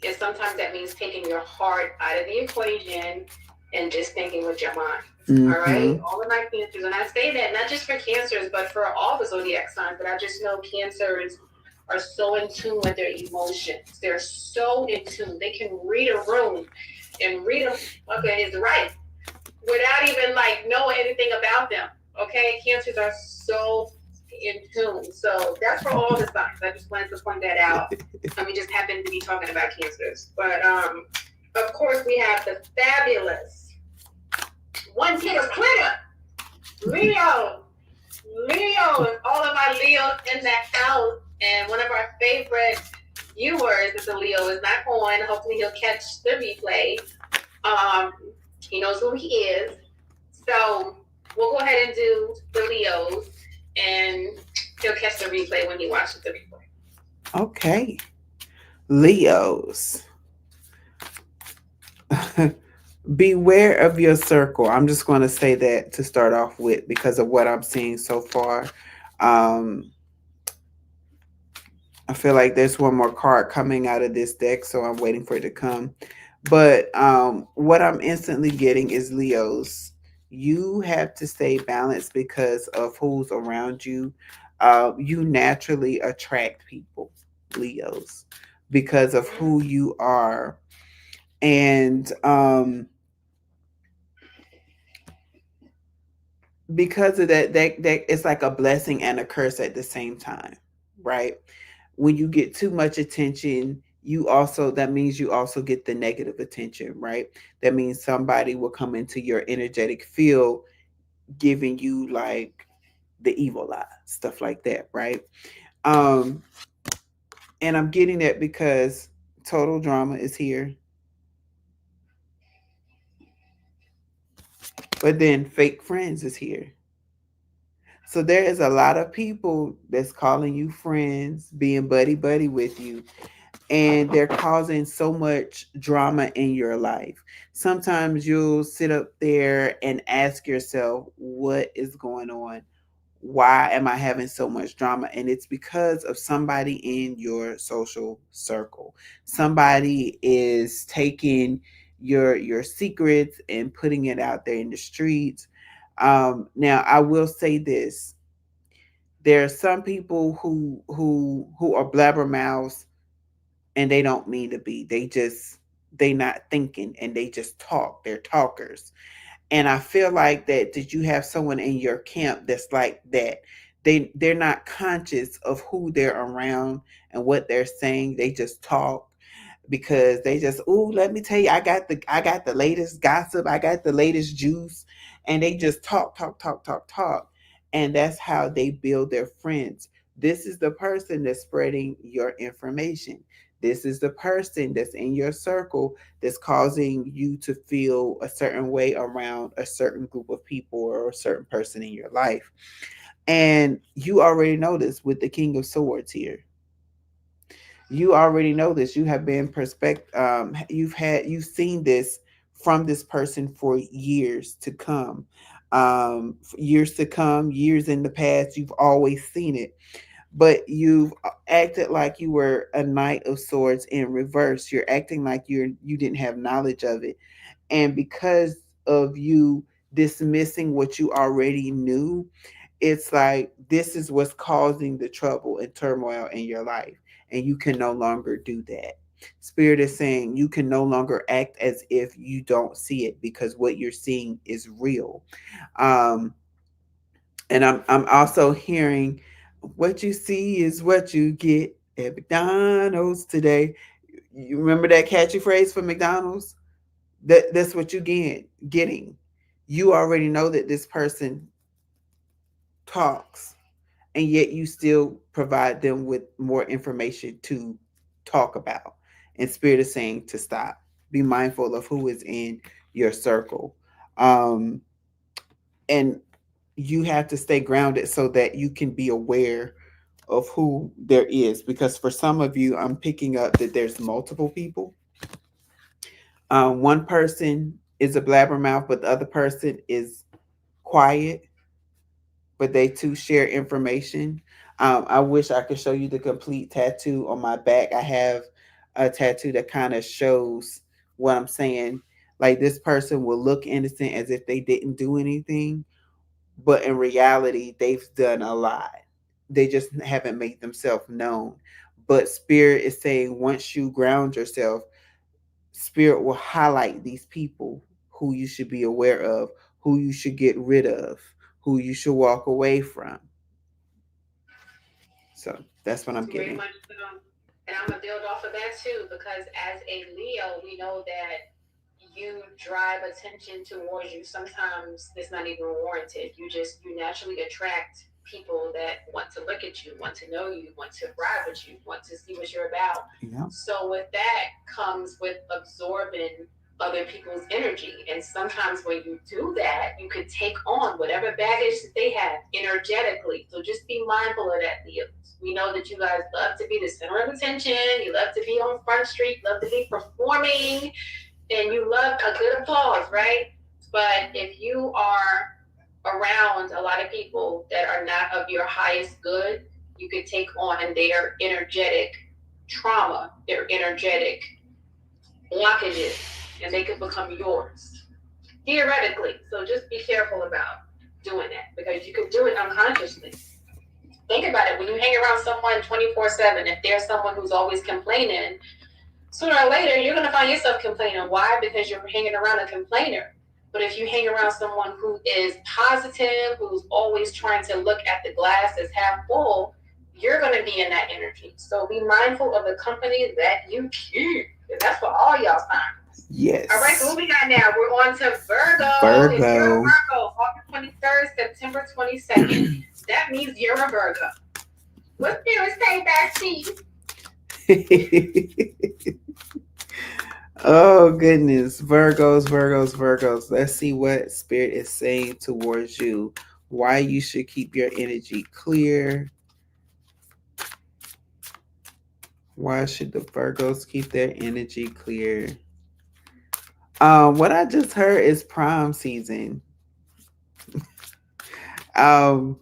And sometimes that means taking your heart out of the equation and just thinking with your mind. All right? Mm-hmm. All of my cancers, and I say that not just for cancers, but for all the zodiac signs, but I just know cancers are so in tune with their emotions. They're so in tune. They can read a room and read them, okay, is right, without even like knowing anything about them. Okay, cancers are so in tune. So that's for all the signs. I just wanted to point that out. And we just happen to be talking about cancers. But of course we have the fabulous one to the Twitter, Leo. Leo and all of our Leos in the house. And one of our favorite viewers is a Leo is not on. Hopefully he'll catch the replay. Um, he knows who he is. So we'll go ahead and do the Leos, and he'll catch the replay when he watches the replay. Okay. Leos. Beware of your circle. I'm just going to say that to start off with because of what I'm seeing so far. Um, I feel like there's one more card coming out of this deck, so I'm waiting for it to come. But what I'm instantly getting is Leos. You have to stay balanced because of who's around you. You naturally attract people, Leos, because of who you are. And because of that it's like a blessing and a curse at the same time, right? When you get too much attention, that means you also get the negative attention, right? That means somebody will come into your energetic field giving you like the evil eye, stuff like that, right? um and I'm getting that because total drama is here, but then fake friends is here. So there is a lot of people that's calling you friends, being buddy buddy with you, and they're causing so much drama in your life. Sometimes you'll sit up there and ask yourself, what is going on? Why am I having so much drama? And it's because of somebody in your social circle. Somebody is taking your secrets and putting it out there in the streets. Now I will say this: there are some people who are blabbermouths and they don't mean to be. They not thinking and they just talk. They're talkers. And I feel like that you have someone in your camp that's like that. They're not conscious of who they're around and what they're saying. They just talk because they just, oh, let me tell you, I got the latest gossip, I got the latest juice, and they just talk, talk, talk, talk, talk. And that's how they build their friends. This is the person that's spreading your information. This is the person that's in your circle that's causing you to feel a certain way around a certain group of people or a certain person in your life. And you already know this with the King of Swords here. You already know this. You have been you've seen this from this person for years to come. Years to come, years in the past, you've always seen it. but you've acted like you were a knight of swords in reverse. You're acting like you didn't have knowledge of it, and because of you dismissing what you already knew, it's like this is what's causing the trouble and turmoil in your life, and you can no longer do that. Spirit is saying you can no longer act as if you don't see it, because what you're seeing is real. um and I'm also hearing what you see is what you get at McDonald's today. You remember that catchy phrase for McDonald's? That's what you getting. You already know that this person talks, and yet you still provide them with more information to talk about. And Spirit is saying to stop. Be mindful of who is in your circle. Um, and you have to stay grounded so that you can be aware of who there is. Because for some of you, I'm picking up that there's multiple people. One person is a blabbermouth, but the other person is quiet, but they too share information. I wish I could show you the complete tattoo on my back. I have a tattoo that kind of shows what I'm saying. Like, this person will look innocent as if they didn't do anything, but in reality, they've done a lot. They just haven't made themselves known. But Spirit is saying once you ground yourself, Spirit will highlight these people who you should be aware of, who you should get rid of, who you should walk away from. So that's what I'm Very getting. much so. And I'm gonna build off of that too, because as a Leo, we know that you drive attention towards you. Sometimes it's not even warranted. You naturally attract people that want to look at you, want to know you, want to ride with you, want to see what you're about. Yeah. So with that comes with absorbing other people's energy. And sometimes when you do that, you could take on whatever baggage that they have energetically. So just be mindful of that, Leo. We know that you guys love to be the center of attention. You love to be on Front Street, love to be performing, and you love a good applause, right? But if you are around a lot of people that are not of your highest good, you could take on their energetic trauma, their energetic blockages, and they could become yours theoretically. So just be careful about doing that, because you could do it unconsciously. Think about it. When you hang around someone 24/7, if there's someone who's always complaining, sooner or later you're going to find yourself complaining. Why? Because you're hanging around a complainer. But if you hang around someone who is positive, who's always trying to look at the glass as half full, you're going to be in that energy. So be mindful of the company that you keep. That's for all y'all signs. All right, so Yes. what we got now? We're on to Virgo. If you're a Virgo. Virgo, August 23rd, September 22nd, that means you're a Virgo. What spirit say that, Steve? Oh goodness. Virgos, Virgos, Virgos. Let's see what Spirit is saying towards you. Why you should keep your energy clear. Why should the Virgos keep their energy clear? What I just heard is prom season. Um,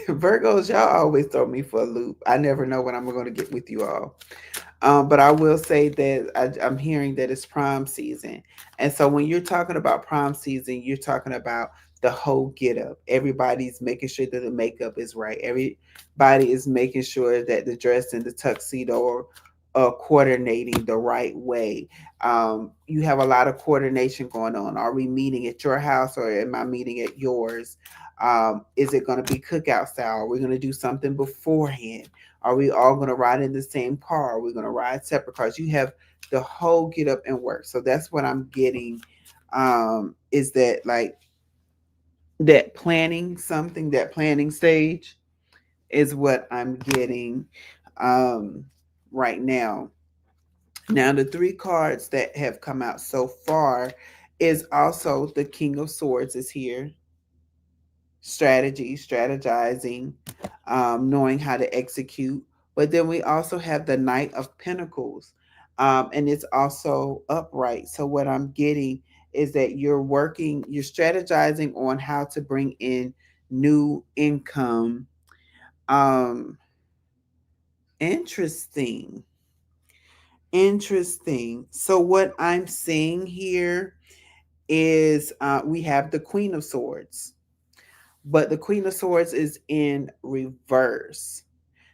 Virgos, y'all always throw me for a loop. I never know when I'm going to get with you all. But I will say that I'm hearing that it's prom season. And so when you're talking about prom season, you're talking about the whole get up. Everybody's making sure that the makeup is right. Everybody is making sure that the dress and the tuxedo are coordinating the right way. You have a lot of coordination going on. Are we meeting at your house or am I meeting at yours? Is it going to be cookout style? Are we going to do something beforehand? Are we all going to ride in the same car? Are we going to ride separate cars? You have the whole get up and work. So that's what I'm getting. Is that like that planning something, that planning stage is what I'm getting um, right now. Now, the three cards that have come out so far is also the King of Swords is here. Strategy, strategizing, knowing how to execute. But then we also have the Knight of Pentacles, and it's also upright. So, what I'm getting is that you're strategizing on how to bring in new income, Um, interesting. Interesting. So what I'm seeing here is we have the Queen of Swords, but the Queen of Swords is in reverse.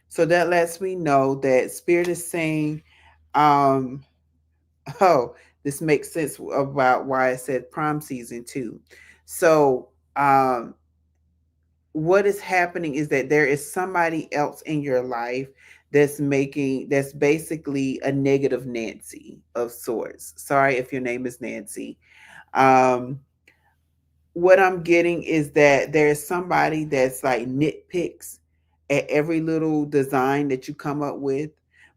So that lets me know that Spirit is saying, um, oh, this makes sense about why I said prom season too. So what is happening is that there is somebody else in your life that's basically a negative Nancy of sorts. Sorry if your name is Nancy. Um, what I'm getting is that there's somebody that's like nitpicks at every little design that you come up with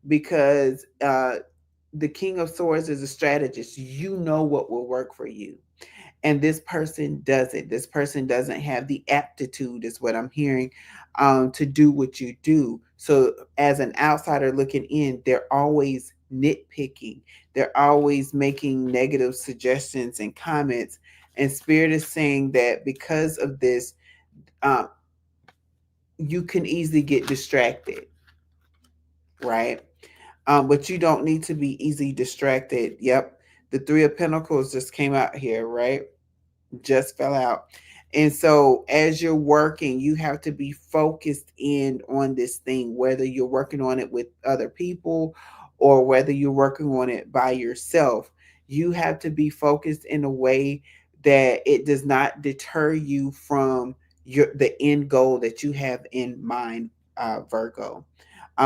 because the King of Swords is a strategist. You know what will work for you, and this person doesn't. This person doesn't have the aptitude, is what I'm hearing, to do what you do. So as an outsider looking in, they're always nitpicking, they're always making negative suggestions and comments, and Spirit is saying that because of this, um, you can easily get distracted, right? But you don't need to be easily distracted. Yep, the Three of Pentacles just came out here, right? Just fell out. And so as you're working, you have to be focused in on this thing, whether you're working on it with other people or whether you're working on it by yourself. You have to be focused in a way that it does not deter you from the end goal that you have in mind, Virgo.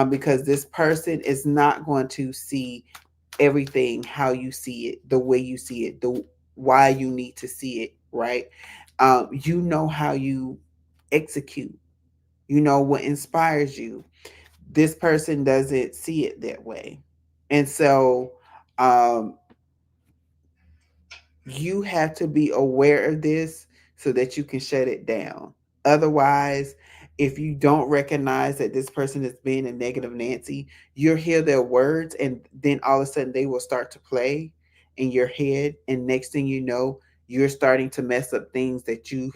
Because this person is not going to see everything how you see it, the way you see it, the why you need to see it, right? You know how you execute, you know what inspires you. This person doesn't see it that way. And so um, you have to be aware of this so that you can shut it down. Otherwise, if you don't recognize that this person is being a negative Nancy, you'll hear their words and then all of a sudden they will start to play in your head. And next thing you know, you're starting to mess up things that you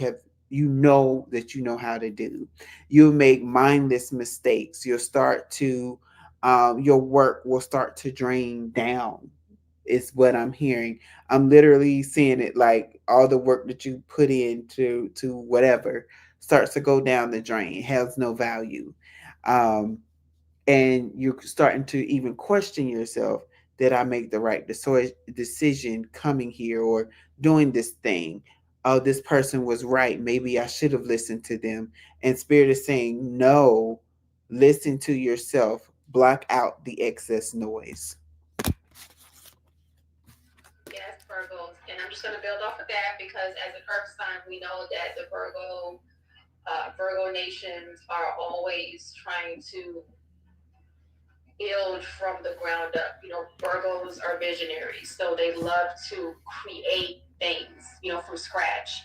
know how to do. You'll make mindless mistakes. Your work will start to drain down, is what I'm hearing. I'm literally seeing it like all the work that you put into whatever starts to go down the drain, has no value. Um, and you're starting to even question yourself, did I make the right decision coming here or doing this thing? Oh, this person was right. Maybe I should have listened to them. And Spirit is saying, no, listen to yourself, block out the excess noise. Yes, Virgos. And I'm just going to build off of that because as an Earth sign, we know that the Virgo nations are always trying to build from the ground up. You know, Virgos are visionaries, so they love to create things, from scratch.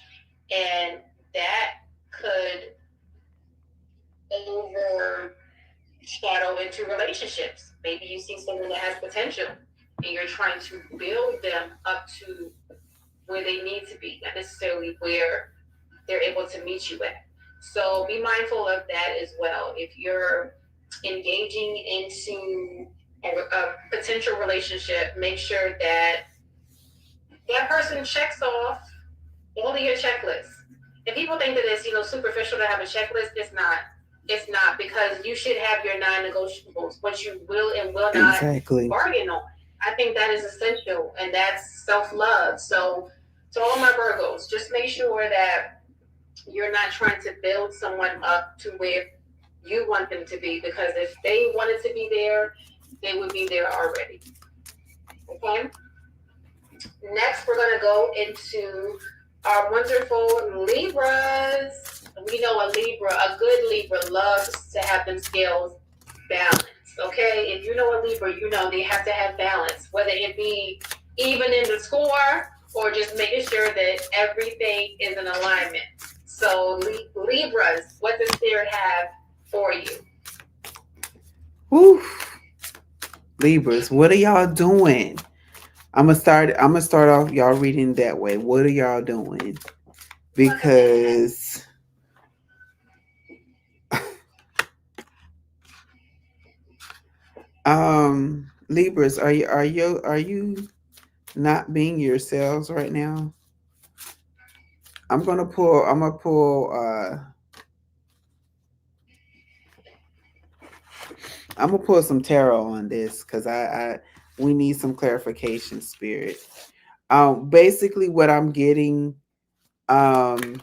And that could overshadow into relationships. Maybe you see someone that has potential and you're trying to build them up to where they need to be, not necessarily where they're able to meet you at. So be mindful of that as well. If you're engaging into a potential relationship, make sure that that person checks off all of your checklists. And people think that it's superficial to have a checklist. It's not. It's not, because you should have your non-negotiables, what you will and will not Exactly. bargain on. I think that is essential, and that's self-love. So to all my Virgos, just make sure that you're not trying to build someone up to where you want them to be, because if they wanted to be there, they would be there already. Okay? Next, we're going to go into our wonderful Libras. We know a good Libra loves to have them scales balanced. Okay? If you know a Libra, you know they have to have balance, whether it be even in the score or just making sure that everything is in alignment. So, Libras, what does Spirit have for you? Whew. Libras, what are y'all doing? I'm gonna start off y'all reading that way. What are y'all doing? Because Libras, are you not being yourselves right now? I'm gonna pull some tarot on this because I we need some clarification, spirit. Basically what I'm getting um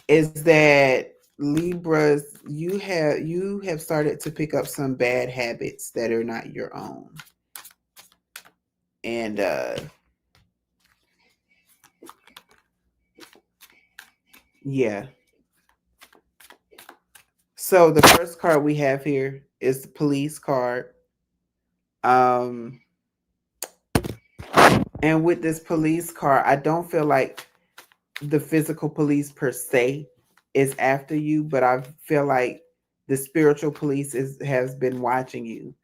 is that Libras, you have started to pick up some bad habits that are not your own. And yeah. So the first card we have here is the police card. Um and with this police card, I don't feel like the physical police per se is after you, but I feel like the spiritual police has been watching you.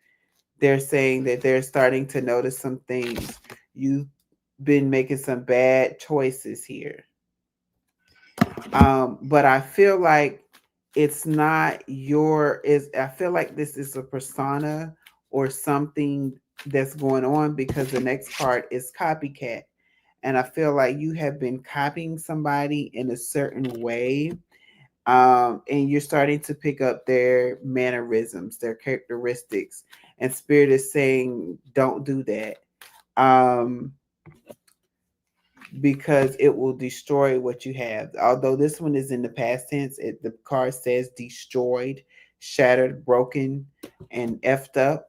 They're saying that they're starting to notice some things. You've been making some bad choices here. But I feel like it's not your is I feel like this is a persona or something that's going on because the next part is copycat. And I feel like you have been copying somebody in a certain way, and you're starting to pick up their mannerisms, their characteristics, and spirit is saying don't do that, um, because it will destroy what you have. Although this one is in the past tense, the card says destroyed, shattered, broken, and effed up.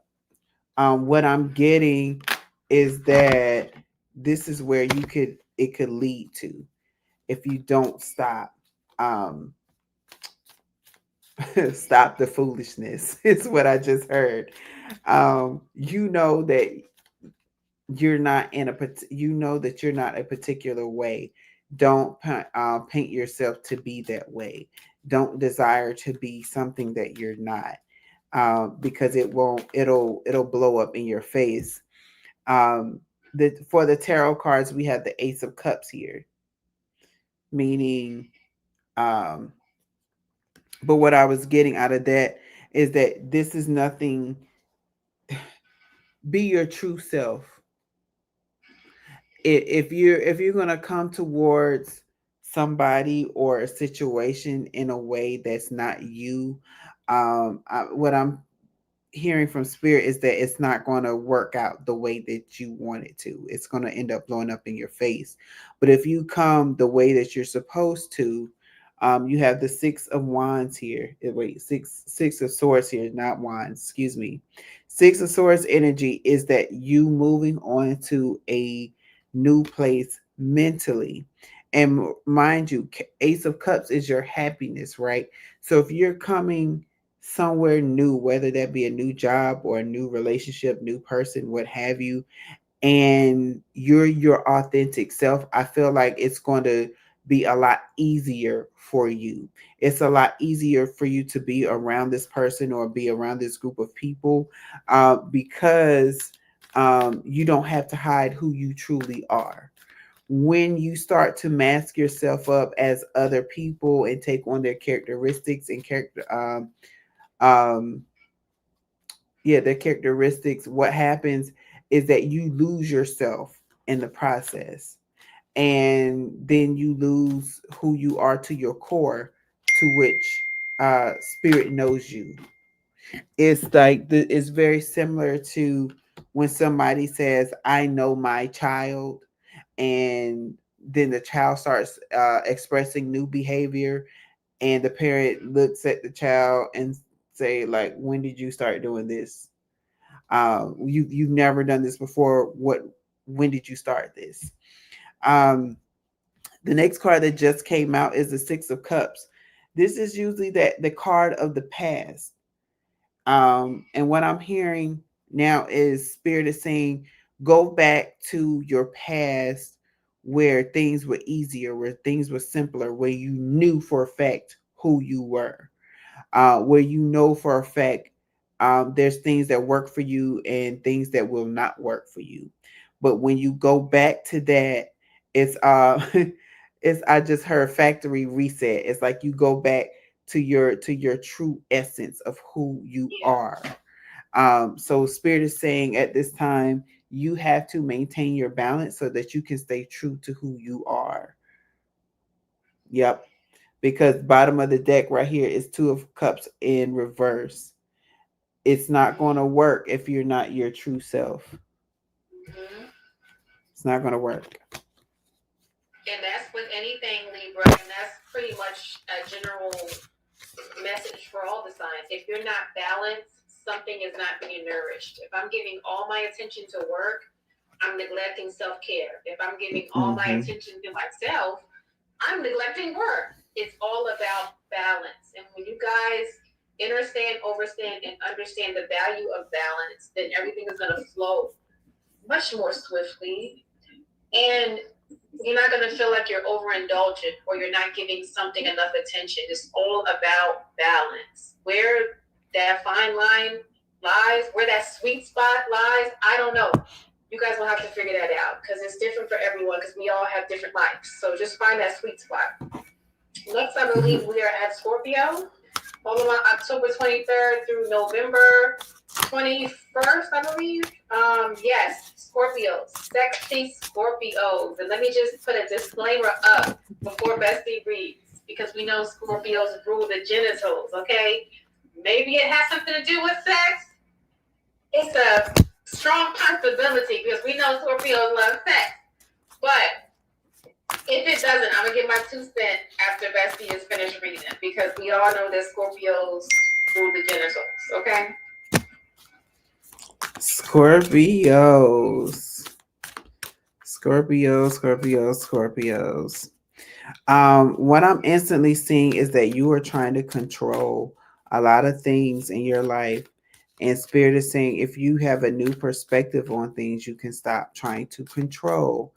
What I'm getting is that this is where it could lead to if you don't stop. Um, stop the foolishness. It's what I just heard. You know that you're not in a you know that you're not a particular way. Don't paint yourself to be that way. Don't desire to be something that you're not, because it won't. It'll blow up in your face. For the tarot cards, we have the Ace of Cups here, meaning um, but what I was getting out of that is that this is nothing. Be your true self. If you're gonna come towards somebody or a situation in a way that's not you, what I'm hearing from spirit is that it's not going to work out the way that you want it to. It's going to end up blowing up in your face. But if you come the way that you're supposed to, you have the Six of Wands here. Wait, six of Swords here, not Wands. Excuse me. Six of Swords energy is that you moving on to a new place mentally. And mind you, Ace of Cups is your happiness, right? So if you're coming somewhere new, whether that be a new job or a new relationship, new person, what have you, and you're your authentic self, I feel like it's going to be a lot easier for you. It's a lot easier for you to be around this person or be around this group of people, because you don't have to hide who you truly are. When you start to mask yourself up as other people and take on their characteristics and um their characteristics, what happens is that you lose yourself in the process, and then you lose who you are to your core, to which spirit knows you. It's like it's very similar to when somebody says I know my child, and then the child starts expressing new behavior, and the parent looks at the child and say like, when did you start doing this? You've never done this before. When did you start this? um the next card that just came out is the Six of Cups. This is usually the card of the past. And what I'm hearing now is spirit is saying go back to your past, where things were easier, where things were simpler, where you knew for a fact who you were, where you know for a fact there's things that work for you and things that will not work for you. But when you go back to that, it's it's I just heard factory reset. It's like you go back to your true essence of who you Yeah. are. So Spirit is saying at this time, you have to maintain your balance so that you can stay true to who you are. Yep. Because bottom of the deck right here is Two of Cups in reverse. It's not going to work if you're not your true self. Mm-hmm. It's not going to work. And that's with anything, Libra, and that's pretty much a general message for all the signs. If you're not balanced, something is not being nourished. If I'm giving all my attention to work, I'm neglecting self-care. If I'm giving all my attention to myself, I'm neglecting work. It's all about balance. And when you guys understand, overstand, and understand the value of balance, then everything is going to flow much more swiftly. And you're not going to feel like you're overindulgent or you're not giving something enough attention. It's all about balance. Where that fine line lies, where that sweet spot lies, I don't know. You guys will have to figure that out because it's different for everyone because we all have different lives. So just find that sweet spot. Next, I believe we are at Scorpio. All of October 23rd through November 21st, I believe. Yes, Scorpios, sexy Scorpios. And let me just put a disclaimer up before Bestie reads, because we know Scorpios rule the genitals, okay? Maybe it has something to do with sex. It's a strong possibility because we know Scorpios love sex. But if it doesn't, I'm going to give my 2 cents after Bestie is finished reading it because we all know that Scorpios rule the genitals, okay? Scorpios. Scorpios. What I'm instantly seeing is that you are trying to control a lot of things in your life. And Spirit is saying if you have a new perspective on things, you can stop trying to control.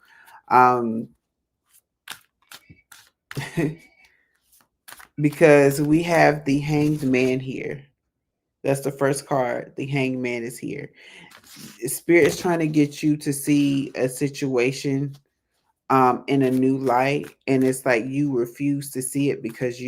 Because we have the Hanged Man here. That's the first card. The Hanged Man is here. Spirit is trying to get you to see a situation in a new light, and it's like you refuse to see it because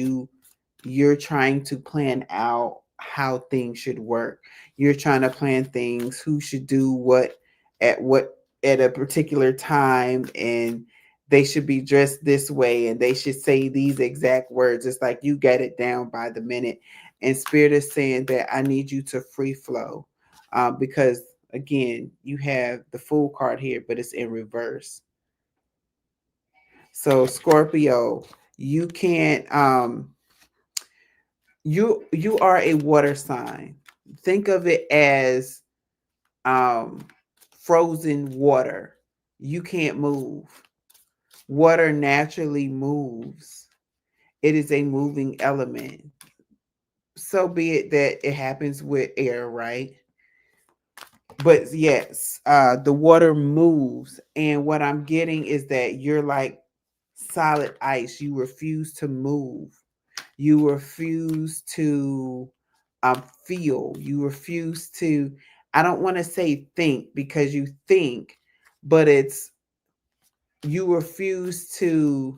you're trying to plan out how things should work. You're trying to plan things, who should do what at a particular time, and they should be dressed this way and they should say these exact words. It's like you get it down by the minute. And Spirit is saying that I need you to free flow, because again, you have the Fool card here, but it's in reverse. So Scorpio, you can't you are a water sign. Think of it as um frozen water. You can't move. Water naturally moves. It is a moving element. So be it that it happens with air, right? But yes, the water moves. And what I'm getting is that you're like solid ice. You refuse to move. You refuse to feel. You refuse to, I don't want to say think because you think, but it's you refuse to.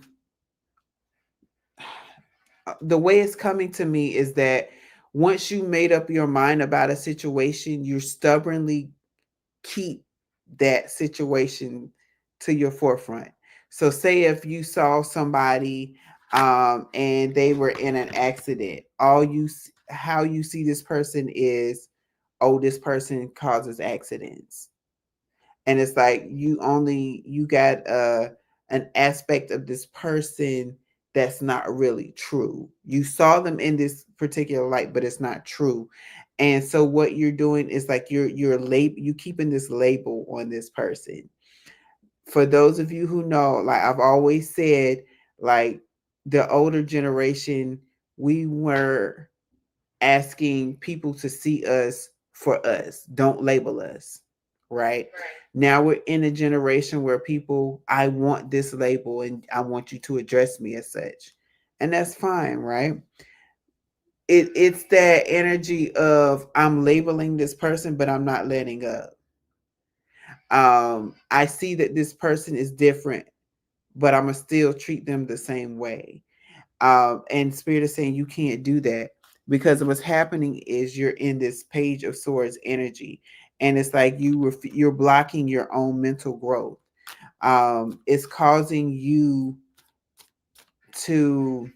The way it's coming to me is that once you made up your mind about a situation, you stubbornly keep that situation to your forefront. So say if you saw somebody and they were in an accident, how you see this person is, oh, this person causes accidents. And it's like you got an aspect of this person that's not really true. You saw them in this particular light, but it's not true. And so what you're doing is like you keeping this label on this person. For those of you who know, like I've always said, like the older generation, we were asking people to see us for us. Don't label us, right? Now we're in a generation where people, I want this label and I want you to address me as such. And that's fine, right? It's that energy of I'm labeling this person, but I'm not letting up. I see that this person is different, but I'm gonna still treat them the same way. And Spirit is saying you can't do that because what's happening is you're in this Page of Swords energy, and it's like you're blocking your own mental growth. It's causing you to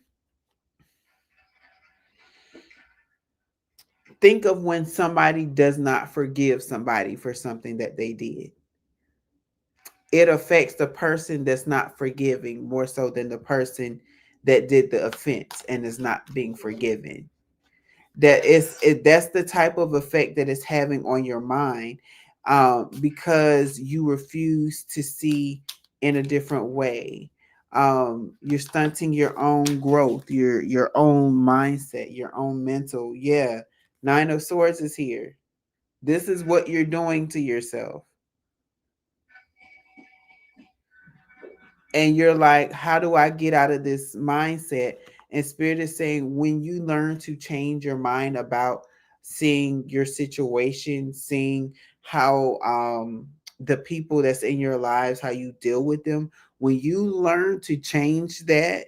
think of when somebody does not forgive somebody for something that they did. It affects the person that's not forgiving more so than the person that did the offense and is not being forgiven. That's the type of effect that it's having on your mind, because you refuse to see in a different way. You're stunting your own growth, your own mindset, your own mental. Yeah, Nine of Swords is here. This is what you're doing to yourself. And you're like, how do I get out of this mindset? And Spirit is saying, when you learn to change your mind about seeing your situation, seeing how the people that's in your lives, how you deal with them, when you learn to change that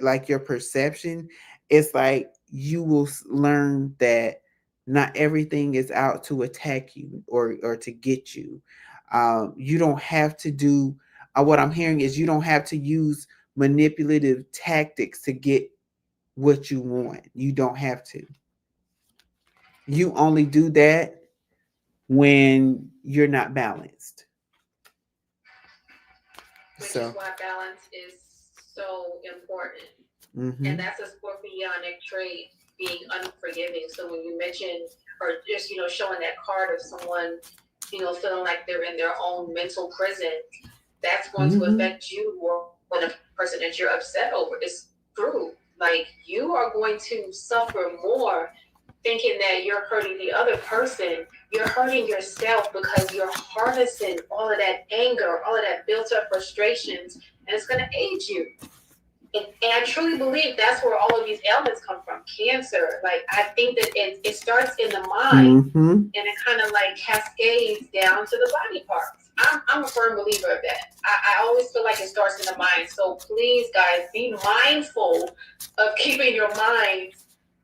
like your perception, it's like you will learn that not everything is out to attack you or to get you. You don't have to do what I'm hearing is you don't have to use manipulative tactics to get what you want. You don't have to. You only do that when you're not balanced. Which is why balance is so important. Mm-hmm. And that's a scorpionic trait, being unforgiving. So when you mention, or just, showing that card of someone, feeling like they're in their own mental prison, that's going to affect you or when a person that you're upset over is through. Like, you are going to suffer more thinking that you're hurting the other person. You're hurting yourself because you're harnessing all of that anger, all of that built up frustrations, and it's going to age you. And I truly believe that's where all of these ailments come from. Cancer, like, I think that it starts in the mind, and it kind of like cascades down to the body parts. I'm a firm believer of that. I always feel like it starts in the mind. So please, guys, be mindful of keeping your mind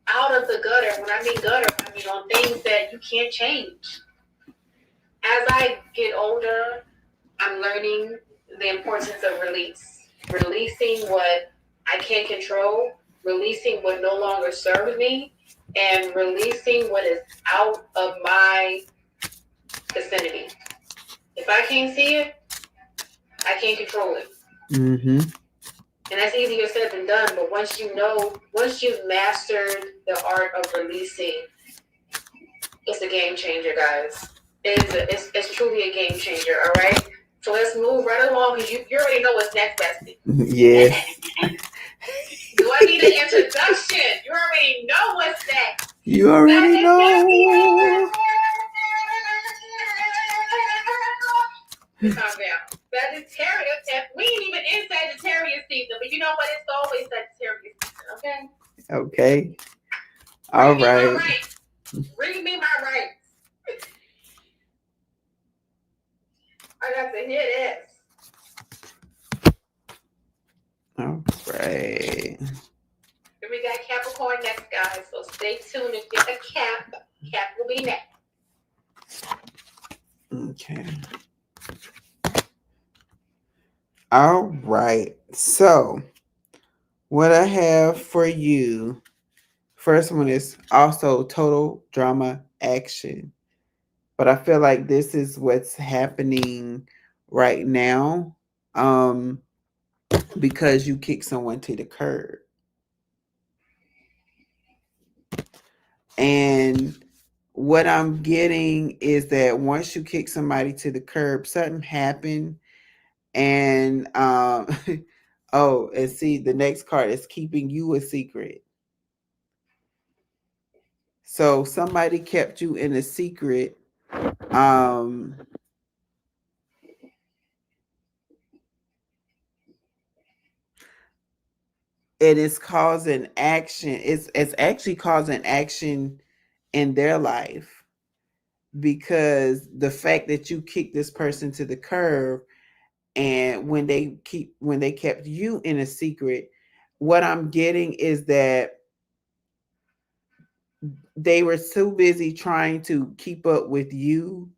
out of the gutter. When I mean gutter, I mean on things that you can't change. As I get older, I'm learning the importance of releasing what I can't control, releasing what no longer serves me, and releasing what is out of my vicinity. If I can't see it, I can't control it. Mm-hmm. And that's easier said than done. But once you've mastered the art of releasing, it's a game changer, guys. It's truly a game changer. All right. So let's move right along, because you already know what's next, Bestie. Yeah. Do I need an introduction? You already know what's next. You already know. Calm down. Sagittarius. We ain't even in Sagittarius season, but you know what? It's always Sagittarius season. Okay. Okay. All right. Read me my rights. I got to hear this. All right. Then we got Capricorn next, guys. So stay tuned and get a Cap. Cap will be next. Okay. All right. So, what I have for you, first one is also total drama action. But I feel like this is what's happening right now, because you kick someone to the curb. And what I'm getting is that once you kick somebody to the curb, something happened. And oh, and see, the next card is keeping you a secret. So somebody kept you in a secret. And it's causing action. It's actually causing action in their life, because the fact that you kick this person to the curb, and when they kept you in a secret, what I'm getting is that they were so busy trying to keep up with you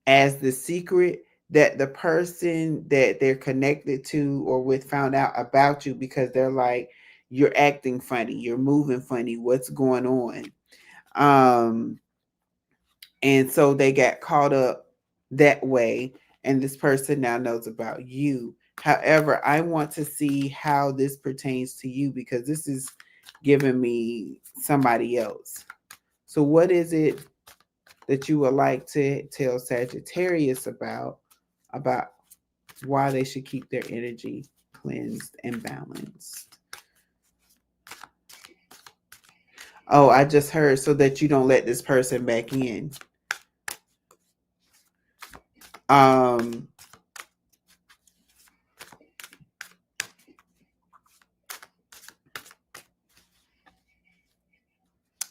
as the secret that the person that they're connected to or with found out about you, because they're like, you're acting funny, you're moving funny, what's going on? Um, and so they got caught up that way, and this person now knows about you. However, I want to see how this pertains to you, because this is giving me somebody else. So what is it that you would like to tell Sagittarius about why they should keep their energy cleansed and balanced? Oh, I just heard, so that you don't let this person back in. Um,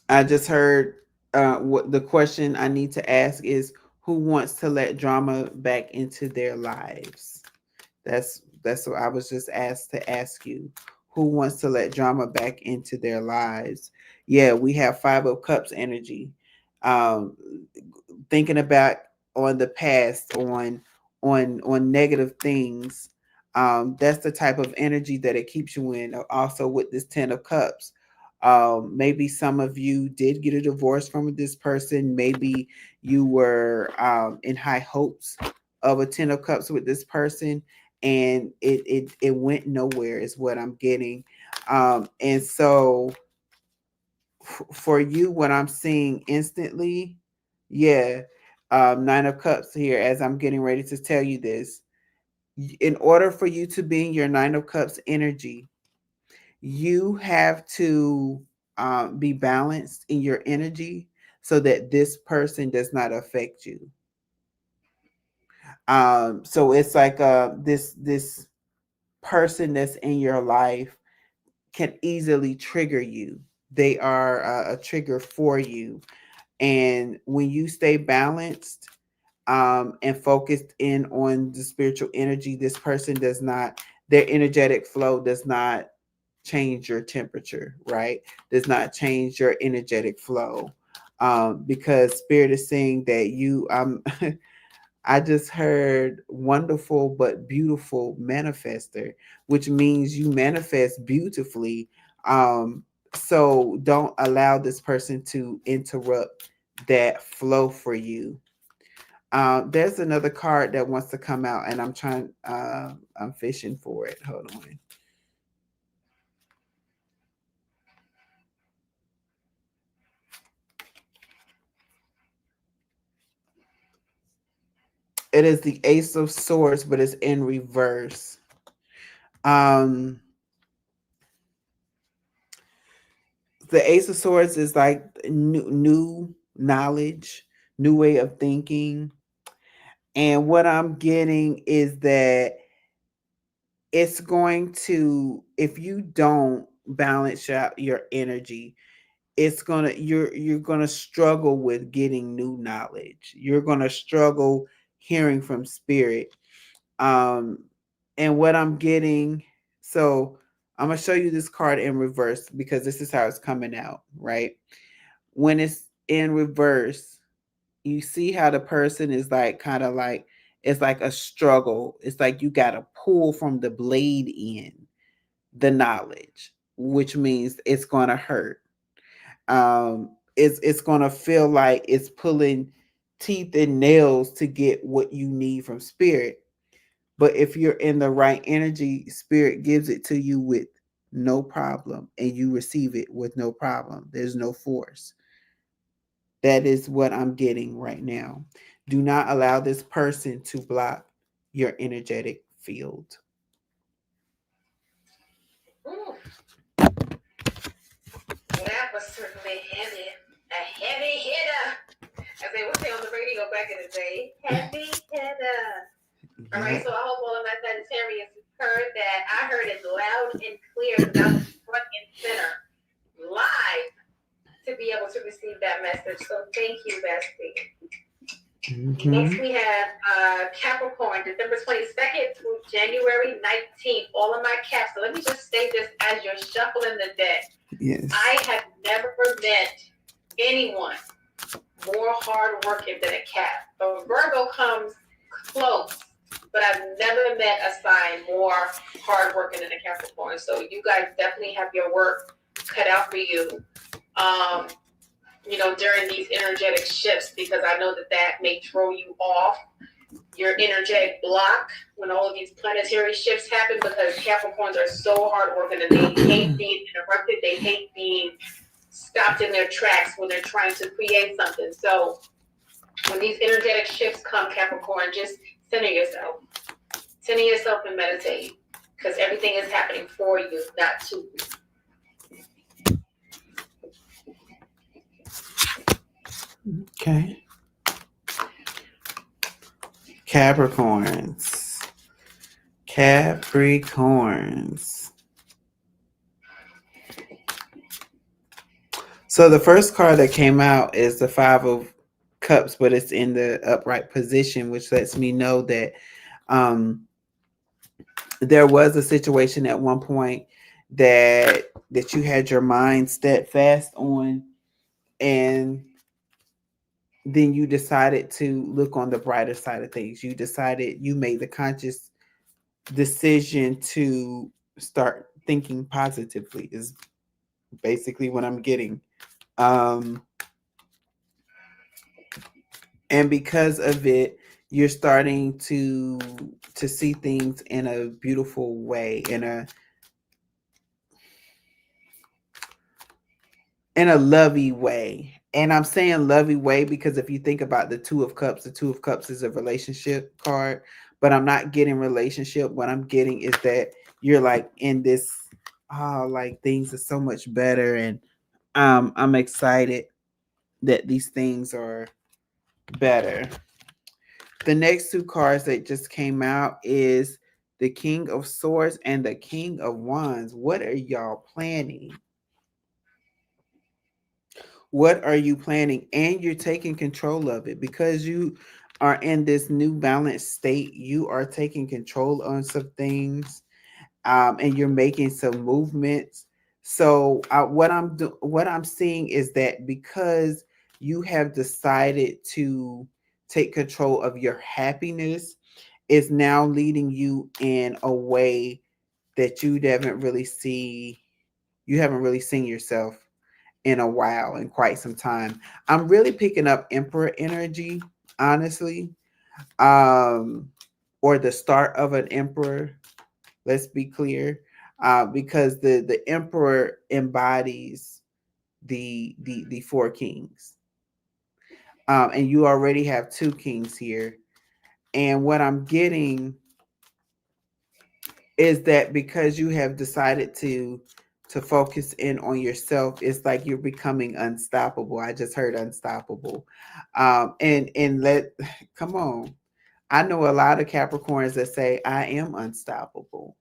I just heard, what the question I need to ask is, who wants to let drama back into their lives? That's what I was just asked to ask you. Who wants to let drama back into their lives? Yeah, we have Five of Cups energy. Um, Thinking about on the past, on negative things. That's the type of energy that it keeps you in. Also with this Ten of Cups, maybe some of you did get a divorce from this person. Maybe you were in high hopes of a Ten of Cups with this person, and it went nowhere, is what I'm getting. And so for you, what I'm seeing instantly, yeah, Nine of Cups here, as I'm getting ready to tell you this. In order for you to be in your Nine of Cups energy, you have to be balanced in your energy so that this person does not affect you. So it's like this person that's in your life can easily trigger you. They are a trigger for you. And when you stay balanced and focused in on the spiritual energy, this person does not, their energetic flow does not change your temperature, right? Does not change your energetic flow. Because spirit is saying that you, I just heard wonderful but beautiful manifester, which means you manifest beautifully. So don't allow this person to interrupt that flow for you. There's another card that wants to come out, and I'm fishing for it. Hold on. It is the Ace of Swords, but it's in reverse. Um, the Ace of Swords is like new knowledge, new way of thinking. And what I'm getting is that it's going to, if you don't balance out your energy, it's gonna, you're gonna struggle with getting new knowledge. You're gonna struggle hearing from spirit. Um, and what I'm getting, so I'm gonna show you this card in reverse because this is how it's coming out, right? When it's in reverse, you see how the person is like kind of like, it's like a struggle. It's like you gotta pull from the blade in the knowledge, which means it's gonna hurt. It's gonna feel like it's pulling teeth and nails to get what you need from spirit. But if you're in the right energy, spirit gives it to you with no problem, and you receive it with no problem. There's no force. That is what I'm getting right now. Do not allow this person to block your energetic field. Ooh, that was certainly heavy. A heavy hitter. As they would say on the radio back in the day. Heavy hitter. All right, so I hope all of my Sagittarius heard that. I heard it loud and clear because I was front and center, live, to be able to receive that message. So thank you, Bestie. Next, we have Capricorn, December 22nd through January 19th. All of my caps. So let me just say this as you're shuffling the deck. Yes. I have never met anyone more hard working than a Cap. A Virgo comes close, but I've never met a sign more hard working than a Capricorn. So you guys definitely have your work cut out for you. Um, during these energetic shifts, because I know that that may throw you off your energetic block when all of these planetary shifts happen, because Capricorns are so hardworking and they hate being interrupted. They hate being stopped in their tracks when they're trying to create something. So when these energetic shifts come, Capricorn, just center yourself. Center yourself and meditate, because everything is happening for you, not to you. Okay. Capricorns. Capricorns. So the first card that came out is the Five of Cups, but it's in the upright position, which lets me know that there was a situation at one point that you had your mind steadfast on, and then you decided to look on the brighter side of things. You made the conscious decision to start thinking positively, is basically what I'm getting. Um, and because of it, you're starting to see things in a beautiful way, in a lovey way. And I'm saying lovey way because if you think about the Two of Cups is a relationship card, but I'm not getting relationship. What I'm getting is that you're like in this, oh, like things are so much better. And I'm excited that these things are better. The next two cards that just came out is the King of Swords and the King of Wands. What are y'all planning? What are you planning? And you're taking control of it because you are in this new balanced state. You are taking control on some things, and you're making some movements. So what I'm seeing is that because you have decided to take control of your happiness, is now leading you in a way that you haven't really seen yourself in a while, in quite some time. I'm really picking up Emperor energy, honestly, um, or the start of an Emperor. Let's be clear, because the Emperor embodies the four kings, and you already have two kings here. And what I'm getting is that because you have decided to focus in on yourself, it's like you're becoming unstoppable. I just heard unstoppable. And let come on. I know a lot of Capricorns that say I am unstoppable,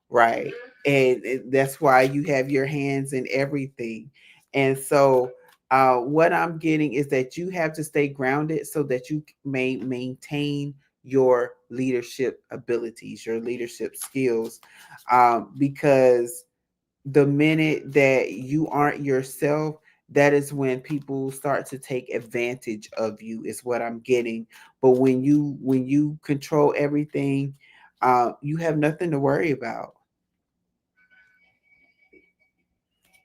right? And that's why you have your hands in everything. And so what I'm getting is that you have to stay grounded so that you may maintain your leadership abilities, your leadership skills, because the minute that you aren't yourself, that is when people start to take advantage of you, is what I'm getting. But when you control everything, you have nothing to worry about.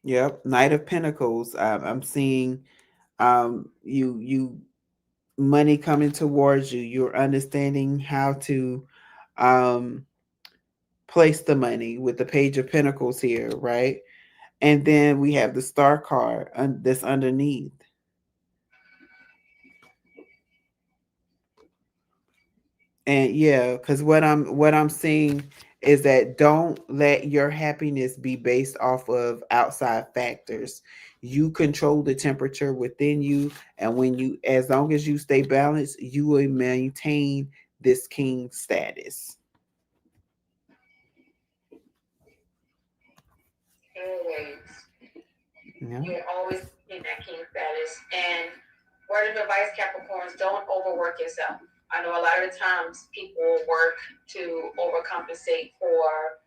Yep, Knight of Pentacles. I'm seeing you money coming towards you. You're understanding how to um place the money with the Page of Pentacles here, right? And then we have the Star card that's underneath. And yeah, because what I'm seeing is that don't let your happiness be based off of outside factors. You control the temperature within you, and as long as you stay balanced, you will maintain this king status. Always. Yeah. You're always in that king status. And word of advice, Capricorns, don't overwork yourself. I know a lot of the times people work to overcompensate for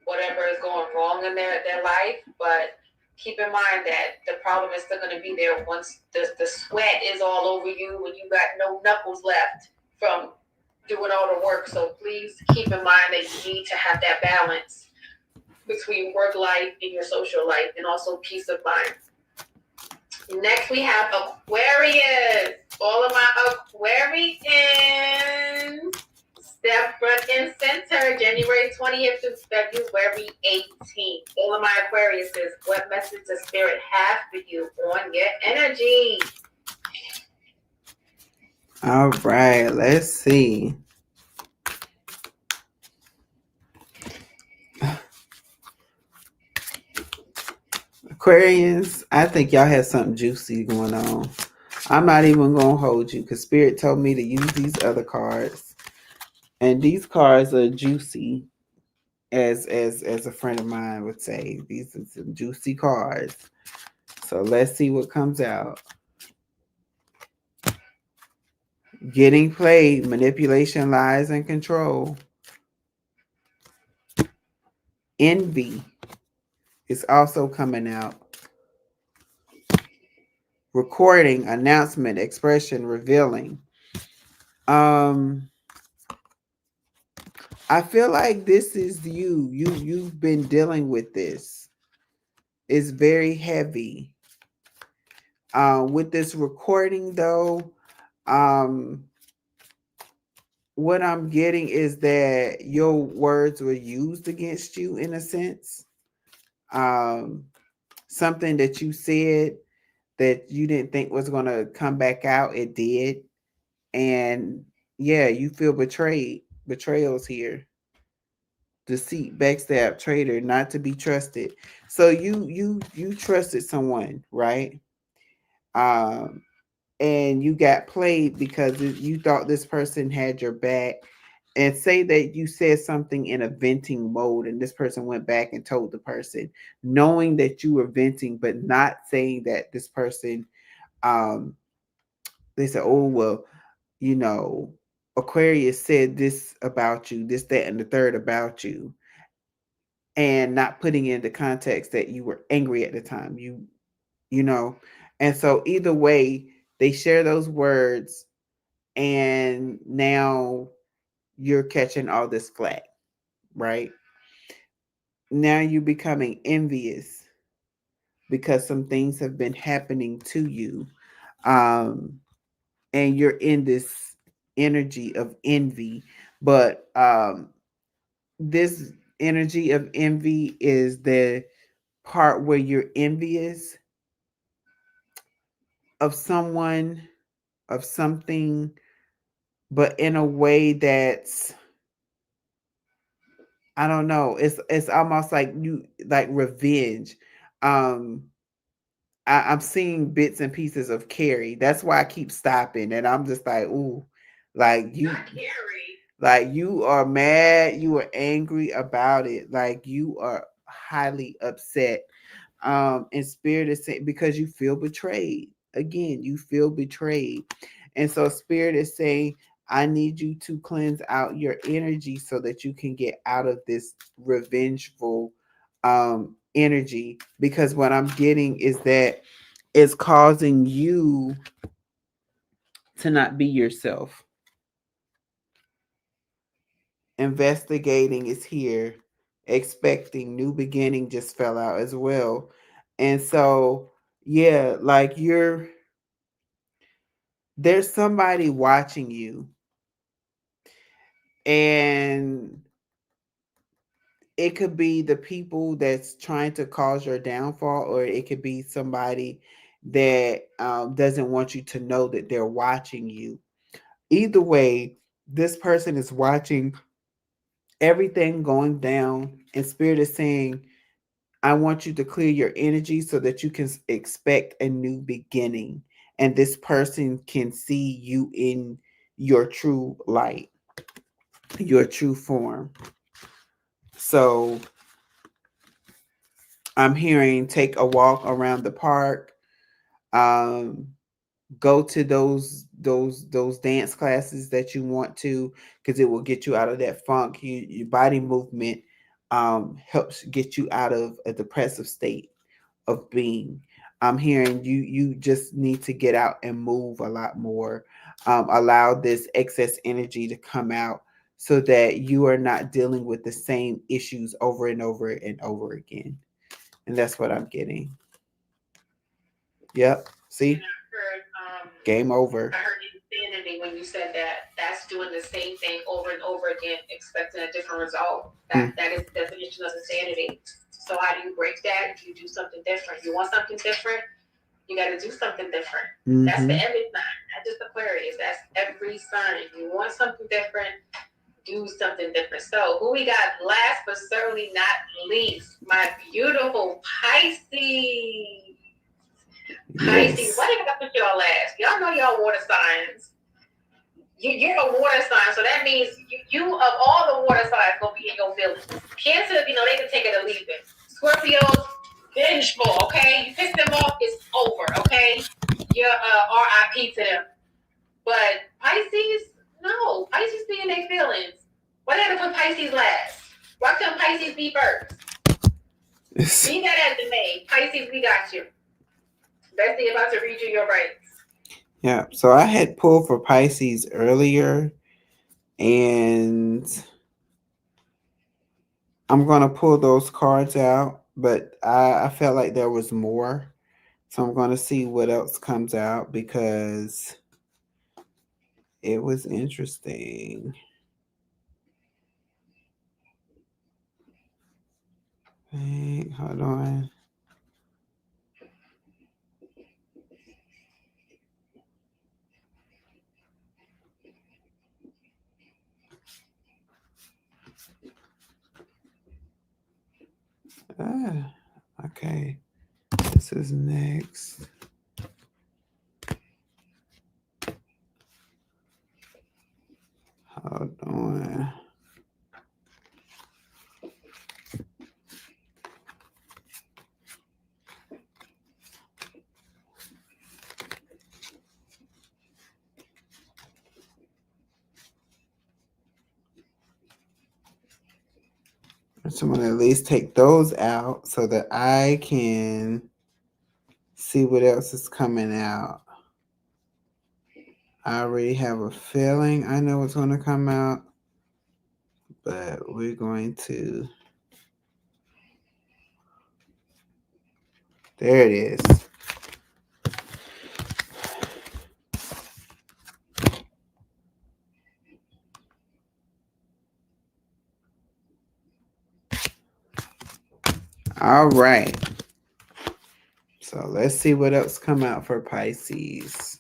whatever is going wrong in their life, but keep in mind that the problem is still going to be there once the sweat is all over you and you got no knuckles left from doing all the work. So please keep in mind that you need to have that balance between work life and your social life, and also peace of mind. Next, we have Aquarius. All of my Aquarians, step front and center, January 20th to February 18th. All of my Aquariuses, what message does Spirit have for you on your energy? All right, let's see. Aquarians, I think y'all have something juicy going on. I'm not even gonna hold you because Spirit told me to use these other cards, and these cards are juicy, as a friend of mine would say. These are some juicy cards. So let's see what comes out. Getting played, manipulation, lies, and control. Envy is also coming out. Recording, announcement, expression, revealing. I feel like this is you. You've been dealing with this. It's very heavy. With this recording though, what I'm getting is that your words were used against you in a sense. Something that you said that you didn't think was going to come back out, it did. And yeah, you feel betrayed. Betrayals here. Deceit, backstab, traitor, not to be trusted. So you trusted someone, right? Um, and you got played because you thought this person had your back. And say that you said something in a venting mode, and this person went back and told the person, knowing that you were venting, but not saying that this person, they said, "Oh well, you know, Aquarius said this about you, this, that, and the third about you," and not putting into context that you were angry at the time. You know, and so either way, they share those words, and now you're catching all this flack, right? Now you're becoming envious because some things have been happening to you. Um, and you're in this energy of envy. But this energy of envy is the part where you're envious of someone, of something, but in a way that's, I don't know. It's almost like you like revenge. Um, I'm seeing bits and pieces of Carrie. That's why I keep stopping, and I'm just like, ooh, like you, Not Carrie. like you are mad, you are angry about it, like you are highly upset. And Spirit is saying because you feel betrayed. Again, you feel betrayed, and so Spirit is saying, I need you to cleanse out your energy so that you can get out of this revengeful energy, because what I'm getting is that it's causing you to not be yourself. Investigating is here. Expecting, new beginning just fell out as well. And so, yeah, like there's somebody watching you, and it could be the people that's trying to cause your downfall, or it could be somebody that doesn't want you to know that they're watching you. Either way, this person is watching everything going down, and Spirit is saying, I want you to clear your energy so that you can expect a new beginning, and this person can see you in your true light, your true form. So I'm hearing take a walk around the park, um, go to those dance classes that you want to, because it will get you out of that funk. Your body movement helps get you out of a depressive state, of being. I'm hearing you just need to get out and move a lot more. Allow this excess energy to come out so that you are not dealing with the same issues over and over and over again. And that's what I'm getting. Yep. And See? Game over. I heard insanity when you said that. That's doing the same thing over and over again, expecting a different result. That is the definition of insanity. So how do you break that? You do something different. You want something different, you got to do something different. That's for every sign, not just Aquarius. That's every sign. You want something different, do something different. So who we got last but certainly not least? My beautiful Pisces. Pisces, why did I put y'all last? Y'all know y'all water signs. You're a water sign, so that means you of all the water signs gonna be in your village. Cancer, they can take it or leave it. Scorpios, vengeful, okay? You piss them off, it's over, okay? You're RIP to them. But Pisces, no. Pisces be in their feelings. Why did I put Pisces last? Why couldn't Pisces be first? Be that as it may. Pisces, we got you. Bestie about to read you your rights. Yeah, so I had pulled for Pisces earlier, and I'm going to pull those cards out, but I felt like there was more. So I'm going to see what else comes out because it was interesting. Hey, hold on. Okay. This is next. Hold on. So I'm going to at least take those out so that I can see what else is coming out. I already have a feeling I know what's going to come out, but we're going to. There it is. All right. So let's see what else come out for Pisces.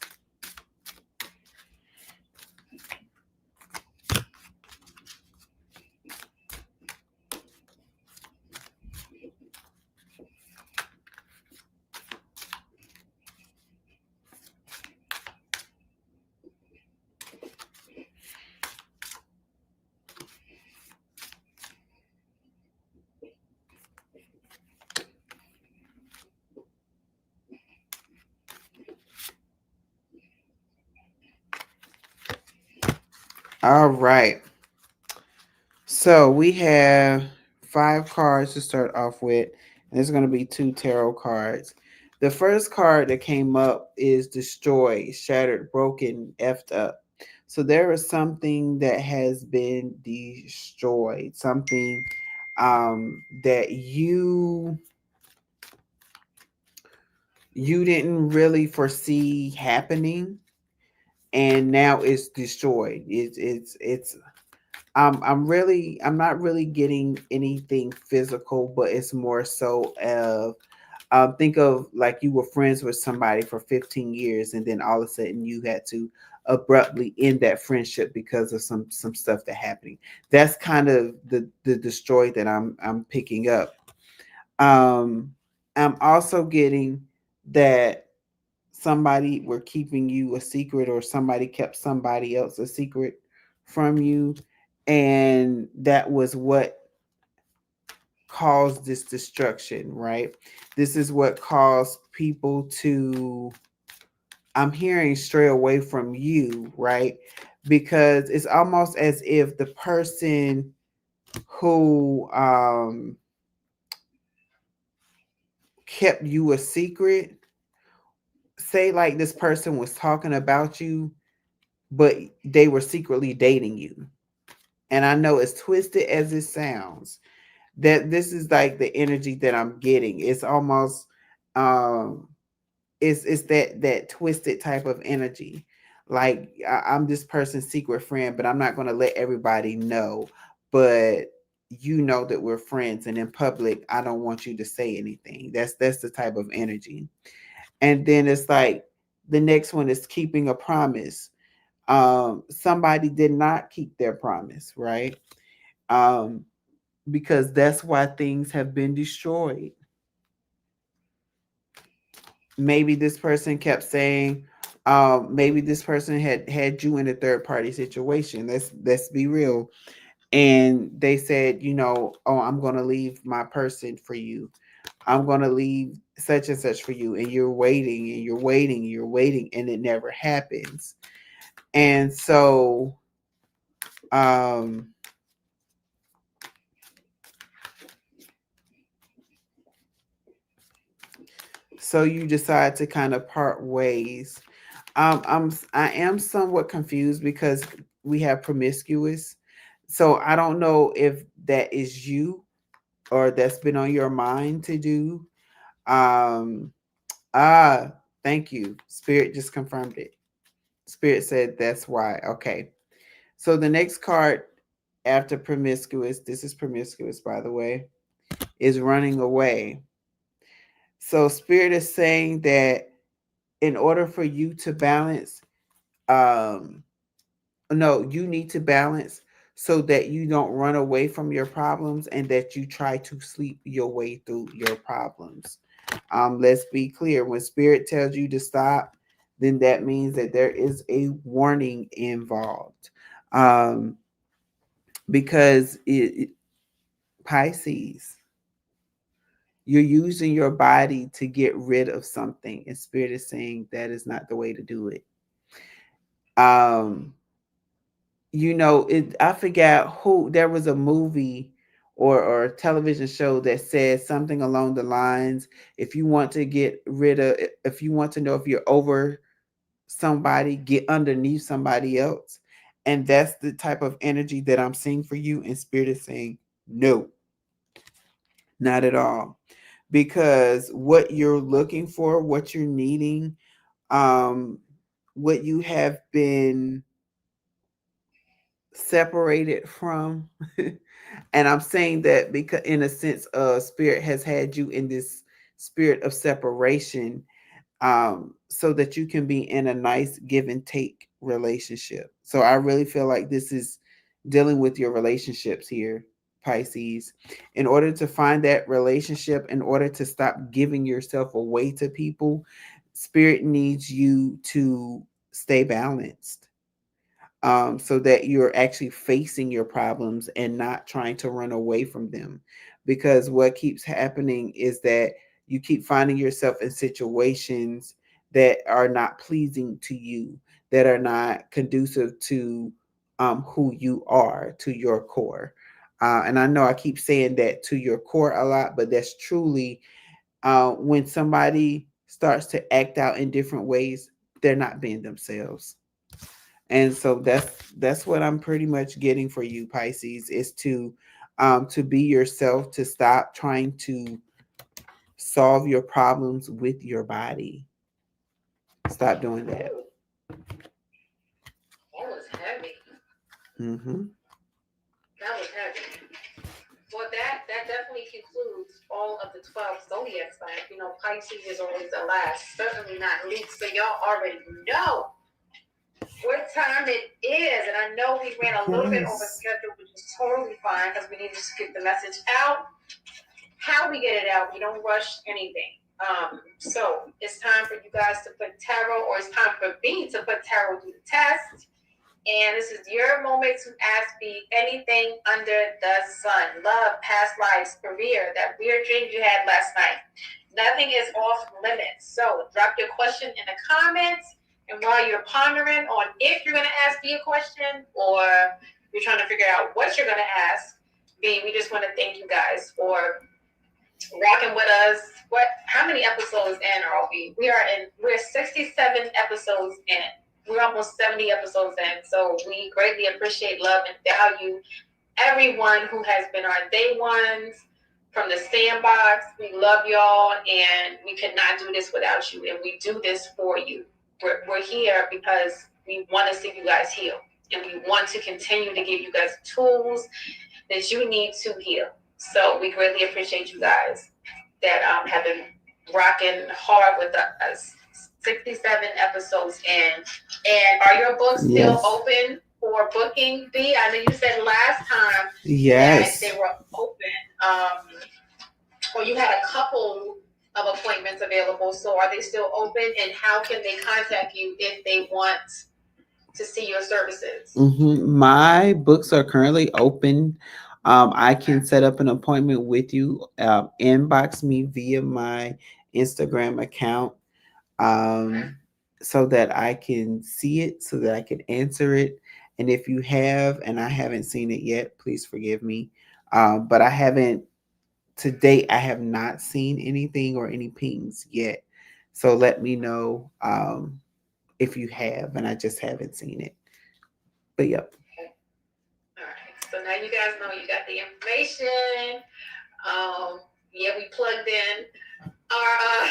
All right. So we have 5 cards to start off with, and there's going to be 2 tarot cards. The first card that came up is destroyed, shattered, broken, effed up. So there is something that has been destroyed, something that you didn't really foresee happening, and now it's destroyed. It's I'm not really getting anything physical, but it's more so of think of like you were friends with somebody for 15 years and then all of a sudden you had to abruptly end that friendship because of some stuff that happening. That's kind of the destroy that I'm picking up. I'm also getting that somebody were keeping you a secret or somebody kept somebody else a secret from you, and that was what caused this destruction, right? This is what caused people to, I'm hearing, stray away from you, right? Because it's almost as if the person who kept you a secret, say like this person was talking about you, but they were secretly dating you. And I know as twisted as it sounds, that this is like the energy that I'm getting. It's almost um it's that twisted type of energy. Like I'm this person's secret friend, but I'm not going to let everybody know. But you know that we're friends, and in public, I don't want you to say anything. That's the type of energy. And then it's like the next one is keeping a promise. Somebody did not keep their promise, right? Um, because that's why things have been destroyed. Maybe this person kept saying, maybe this person had you in a third party situation. Let's be real. And they said, oh, I'm gonna leave my person for you. I'm gonna leave such and such for you. And you're waiting and you're waiting and you're waiting, and it never happens. And um so you decide to kind of part ways. I am somewhat confused because we have promiscuous. So I don't know if that is you or that's been on your mind to do. Um ah, thank you. Spirit just confirmed it. Spirit said that's why. Okay. So the next card after promiscuous, this is promiscuous by the way, is running away. So spirit is saying that in order for you to balance, um no, you need to balance so that you don't run away from your problems and that you try to sleep your way through your problems. Let's be clear, when spirit tells you to stop, then that means that there is a warning involved. um because Pisces, you're using your body to get rid of something, and spirit is saying that is not the way to do it. um it, I forgot who, there was a movie or a television show that said something along the lines, if you want to get rid of, if you want to know if you're over somebody, get underneath somebody else. And that's the type of energy that I'm seeing for you, and spirit is saying no, not at all. Because what you're looking for, what you're needing, um what you have been separated from, and I'm saying that because in a sense, spirit has had you in this spirit of separation, so that you can be in a nice give and take relationship. So I really feel like this is dealing with your relationships here, Pisces. In order to find that relationship, in order to stop giving yourself away to people, spirit needs you to stay balanced, so that you're actually facing your problems and not trying to run away from them. Because what keeps happening is that you keep finding yourself in situations that are not pleasing to you, that are not conducive to who you are, to your core. And I know I keep saying that, to your core, a lot, but that's truly when somebody starts to act out in different ways, they're not being themselves. And so that's what I'm pretty much getting for you, Pisces, is to be yourself, to stop trying to solve your problems with your body. Stop doing that. Ooh, that was heavy. Mm-hmm. That was heavy. Well, that definitely concludes all of the 12 zodiac signs. You know, Pisces is always the last, certainly not least. So y'all already know what time it is. And I know we ran a little bit over Yes. schedule, which is totally fine because we need to just get the message out. How we get it out, we don't rush anything. So it's time for you guys to put tarot, or it's time for me to put tarot through the test. And this is your moment to ask me anything under the sun. Love, past lives, career, that weird dream you had last night. Nothing is off limits. So drop your question in the comments. And while you're pondering on if you're going to ask me a question, or you're trying to figure out what you're going to ask me, we just want to thank you guys for rocking with us. How many episodes in are we? We're 67 episodes in. We're almost 70 episodes in. So we greatly appreciate, love, and value everyone who has been our day ones from the sandbox. We love y'all, and we could not do this without you. And we do this for you. We're here because we want to see you guys heal, and we want to continue to give you guys tools that you need to heal. So we greatly appreciate you guys that have been rocking hard with us. 67 episodes in. And are your books still open for booking, B? I know you said last time that they were open. Or you had a couple of appointments available. So are they still open? And how can they contact you if they want to see your services? My books are currently open. I can set up an appointment with you. Inbox me via my Instagram account, so that I can see it, so that I can answer it. And if you have, and I haven't seen it yet, please forgive me. But I haven't, to date, I have not seen anything or any pings yet. So let me know if you have, and I just haven't seen it. But yep. All right. So now you guys know you got the information. Yeah, we plugged in our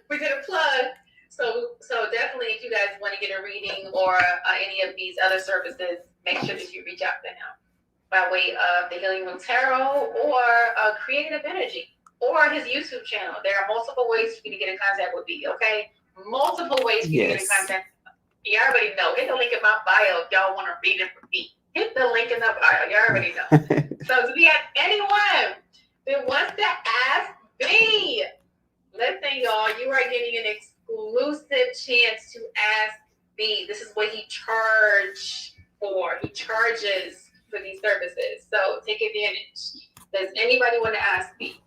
we did a plug. So definitely, if you guys want to get a reading or any of these other services, make sure that you reach out to him by way of the Healing Room Tarot or Creative Energy or his YouTube channel. There are multiple ways for you to get in contact with me. Okay, multiple ways for you to get in contact. You already know. Hit the link in my bio if y'all want to read it from me. Hit the link in the bio. You already know. So if we have anyone that wants to ask me, listen, y'all, you are getting an exclusive chance to ask me. This is what he charges for. He charges for these services. So take advantage. Does anybody want to ask me?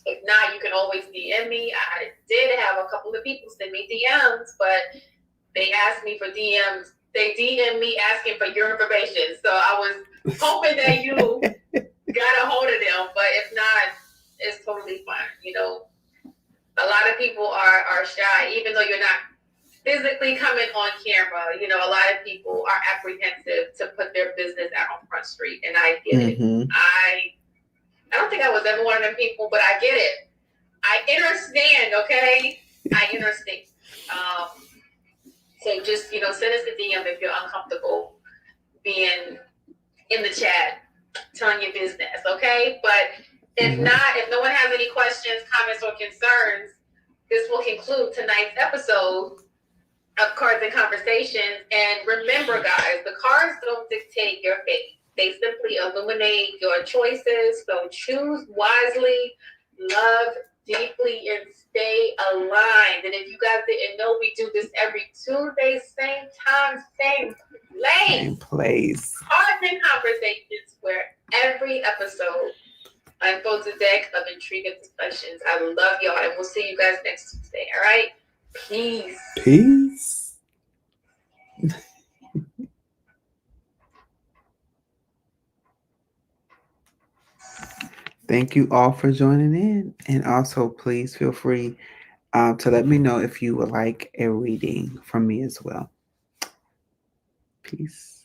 If not, you can always DM me. I did have a couple of people send me DMs, but they asked me for DMs. They DM me asking for your information. So I was hoping that you got a hold of them. But if not, it's totally fine. You know, a lot of people are shy, even though you're not physically coming on camera. You know, a lot of people are apprehensive to put their business out on Front Street. And I get it. I don't think I was ever one of them people, but I get it. I understand, okay? I understand. So just, you know, send us a DM if you're uncomfortable being in the chat, telling your business, okay? But if not, if no one has any questions, comments, or concerns, this will conclude tonight's episode of Cards and Conversations. And remember, guys, the cards don't dictate your fate. They simply illuminate your choices. So choose wisely, love deeply, and stay aligned. And if you guys didn't know, we do this every Tuesday, same time, same place. Same place. Cards and Conversations, where every episode unfolds a deck of intriguing discussions. I love y'all, and we'll see you guys next Tuesday. All right? Peace. Peace. Thank you all for joining in. And also, please feel free to let me know if you would like a reading from me as well. Peace.